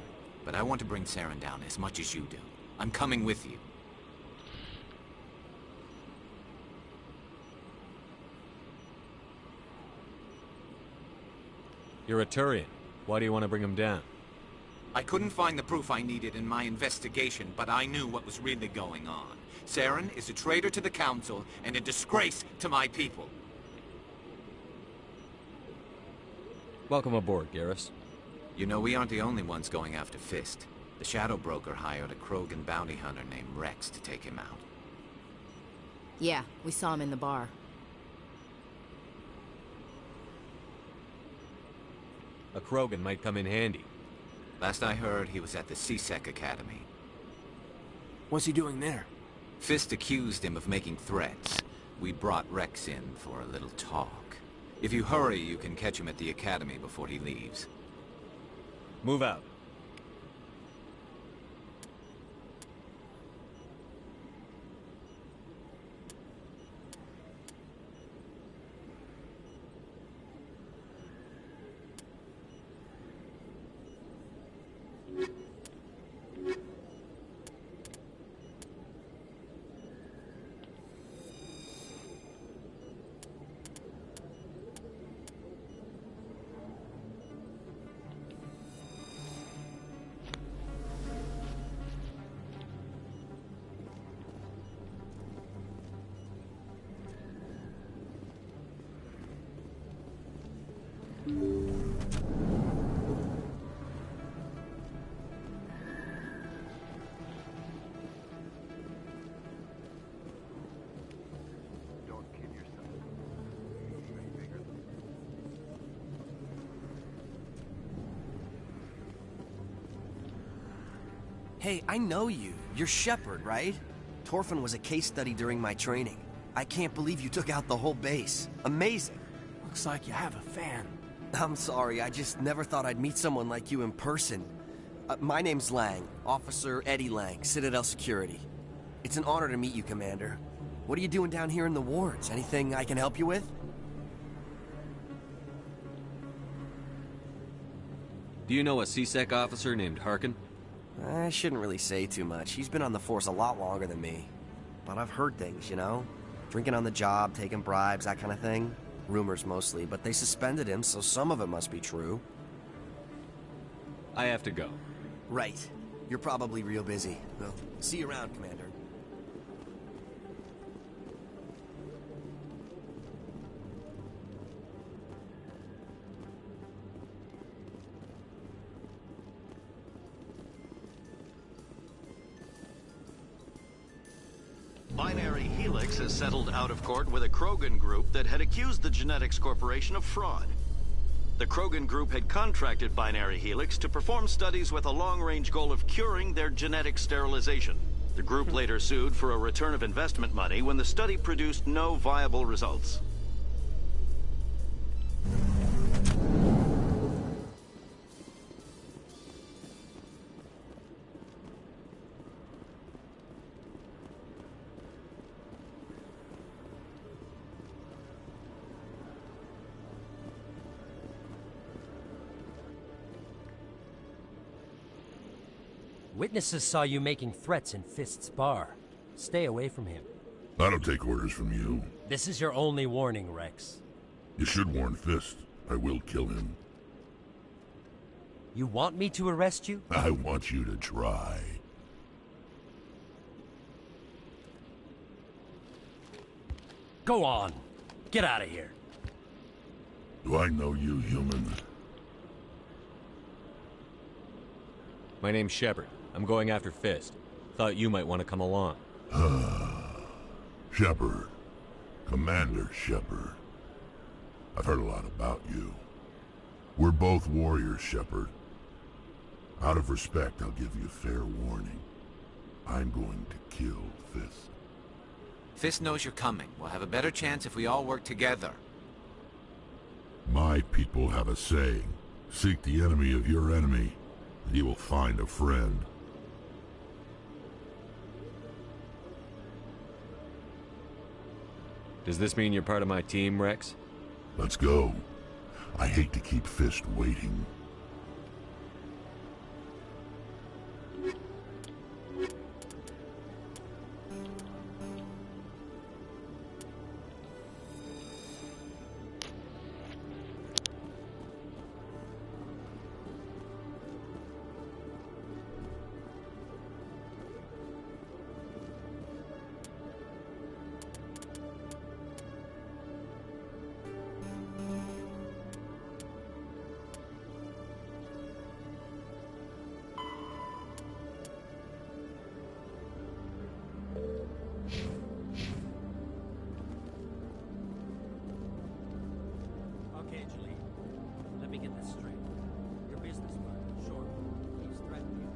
But I want to bring Saren down as much as you do. I'm coming with you. You're a Turian. Why do you want to bring him down? I couldn't find the proof I needed in my investigation, but I knew what was really going on. Saren is a traitor to the Council and a disgrace to my people. Welcome aboard, Garrus. You know, we aren't the only ones going after Fist. The Shadow Broker hired a Krogan bounty hunter named Rex to take him out. Yeah, we saw him in the bar. A Krogan might come in handy. Last I heard, he was at the CSEC Academy. What's he doing there? Fist accused him of making threats. We brought Rex in for a little talk. If you hurry, you can catch him at the Academy before he leaves. Move out. Hey, I know you. You're Shepard, right? Torfin was a case study during my training. I can't believe you took out the whole base. Amazing. Looks like you have a fan. I'm sorry, I just never thought I'd meet someone like you in person. My name's Lang, Officer Eddie Lang, Citadel Security. It's an honor to meet you, Commander. What are you doing down here in the wards? Anything I can help you with? Do you know a C-Sec officer named Harkin? I shouldn't really say too much. He's been on the force a lot longer than me. But I've heard things, you know? Drinking on the job, taking bribes, that kind of thing. Rumors mostly, but they suspended him, so some of it must be true. I have to go. Right. You're probably real busy. Well, see you around, Commander. Binary Helix has settled out of court with a Krogan group that had accused the Genetics Corporation of fraud. The Krogan group had contracted Binary Helix to perform studies with a long-range goal of curing their genetic sterilization. The group later sued for a return of investment money when the study produced no viable results. Witnesses saw you making threats in Fist's bar. Stay away from him. I don't take orders from you. This is your only warning, Rex. You should warn Fist. I will kill him. You want me to arrest you? I want you to try. Go on. Get out of here. Do I know you, human? My name's Shepard. I'm going after Fist. Thought you might want to come along. Shepard. Commander Shepard. I've heard a lot about you. We're both warriors, Shepard. Out of respect, I'll give you fair warning. I'm going to kill Fist. Fist knows you're coming. We'll have a better chance if we all work together. My people have a saying. Seek the enemy of your enemy, and you will find a friend. Does this mean you're part of my team, Rex? Let's go. I hate to keep Fist waiting. Okay, Julie. Let me get this straight. Your business partner, sure, he's threatening you.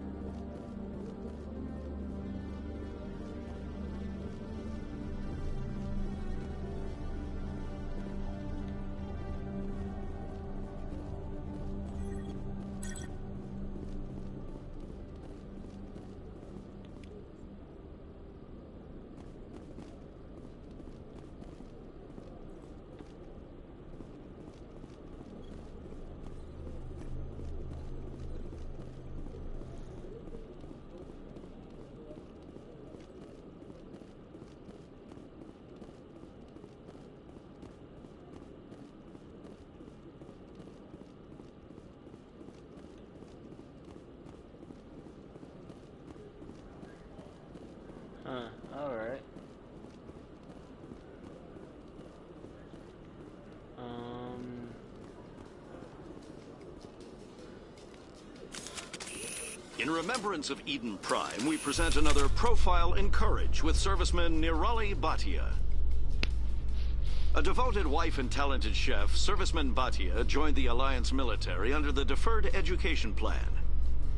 Alright. In remembrance of Eden Prime, we present another Profile in Courage with serviceman Nirali Bhatia. A devoted wife and talented chef, Serviceman Bhatia joined the Alliance military under the Deferred Education Plan.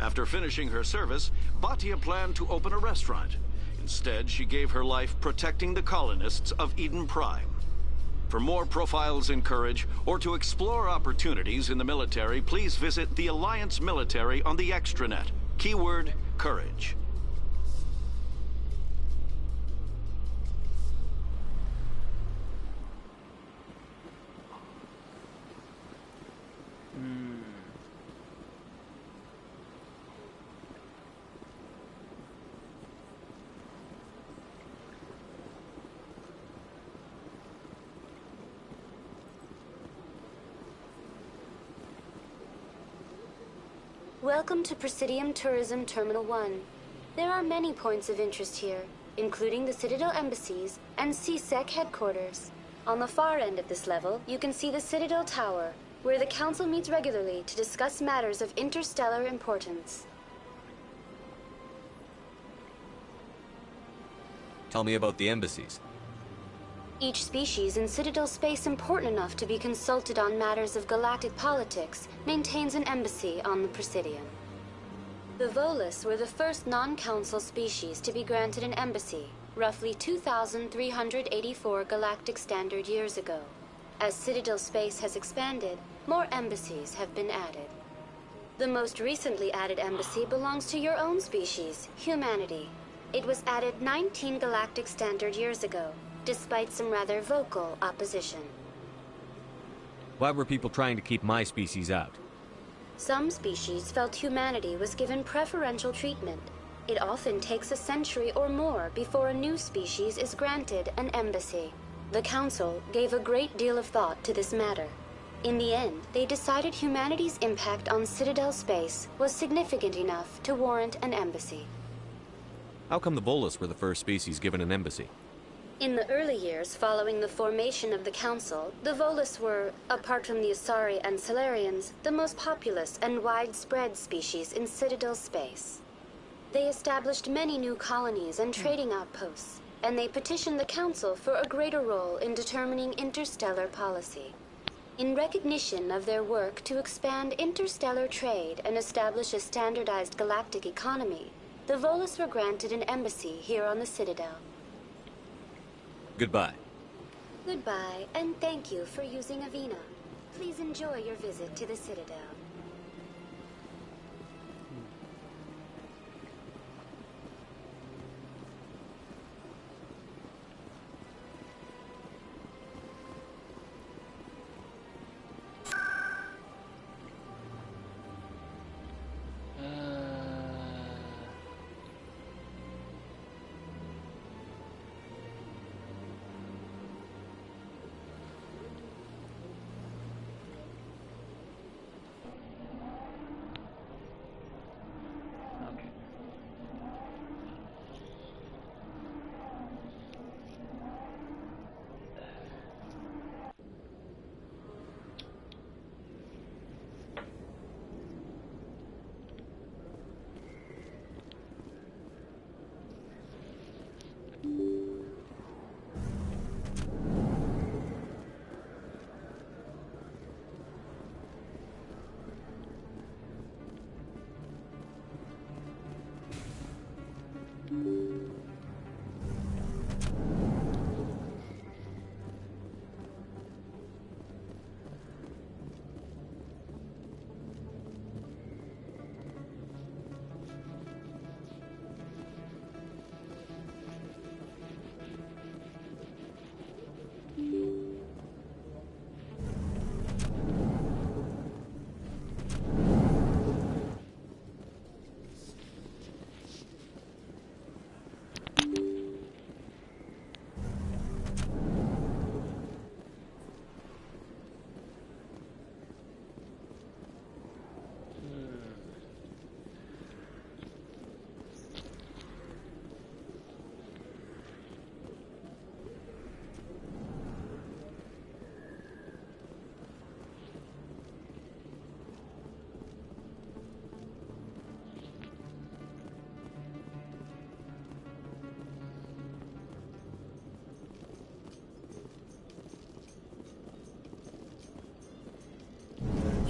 After finishing her service, Bhatia planned to open a restaurant. Instead, she gave her life protecting the colonists of Eden Prime. For more profiles in Courage, or to explore opportunities in the military, please visit the Alliance Military on the extranet. Keyword, Courage. Welcome to Presidium Tourism Terminal 1. There are many points of interest here, including the Citadel embassies and CSEC headquarters. On the far end of this level, you can see the Citadel Tower, where the Council meets regularly to discuss matters of interstellar importance. Tell me about the embassies. Each species in Citadel space important enough to be consulted on matters of galactic politics maintains an embassy on the Presidium. The Volus were the first non-council species to be granted an embassy, roughly 2,384 galactic standard years ago. As Citadel space has expanded, more embassies have been added. The most recently added embassy belongs to your own species, humanity. It was added 19 galactic standard years ago, despite some rather vocal opposition. Why were people trying to keep my species out? Some species felt humanity was given preferential treatment. It often takes a century or more before a new species is granted an embassy. The Council gave a great deal of thought to this matter. In the end, they decided humanity's impact on Citadel space was significant enough to warrant an embassy. How come the Volus were the first species given an embassy? In the early years following the formation of the Council, the Volus were, apart from the Asari and Solarians, the most populous and widespread species in Citadel space. They established many new colonies and trading outposts, and they petitioned the Council for a greater role in determining interstellar policy. In recognition of their work to expand interstellar trade and establish a standardized galactic economy, the Volus were granted an embassy here on the Citadel. Goodbye. Goodbye, and thank you for using Avina. Please enjoy your visit to the Citadel.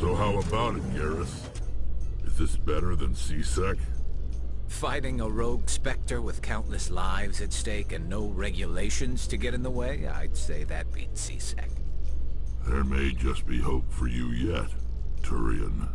So how about it, Garrus? Is this better than CSEC? fighting a rogue Spectre with countless lives at stake and no regulations to get in the way, I'd say that beats C-Sec. There may just be hope for you yet, Turian.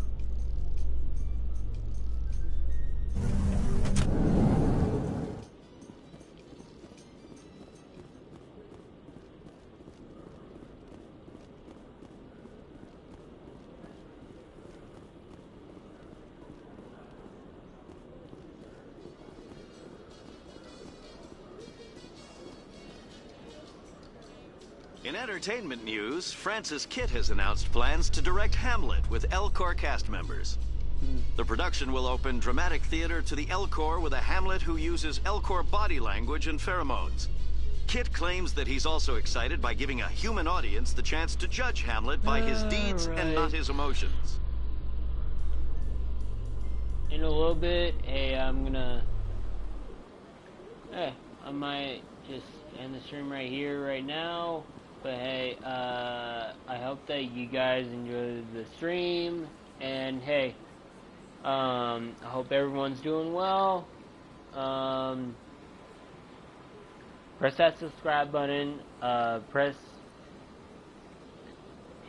In entertainment news, Francis Kitt has announced plans to direct Hamlet with Elcor cast members. The production will open dramatic theater to the Elcor with a Hamlet who uses Elcor body language and pheromones. Kitt claims that he's also excited by giving a human audience the chance to judge Hamlet by his deeds and not his emotions. In a little bit, I might just end the stream right here, right now. But hey, I hope that you guys enjoyed the stream, and hey, I hope everyone's doing well. Press that subscribe button,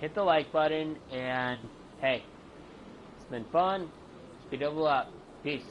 hit the like button, and hey, it's been fun. Speed Double out. Peace.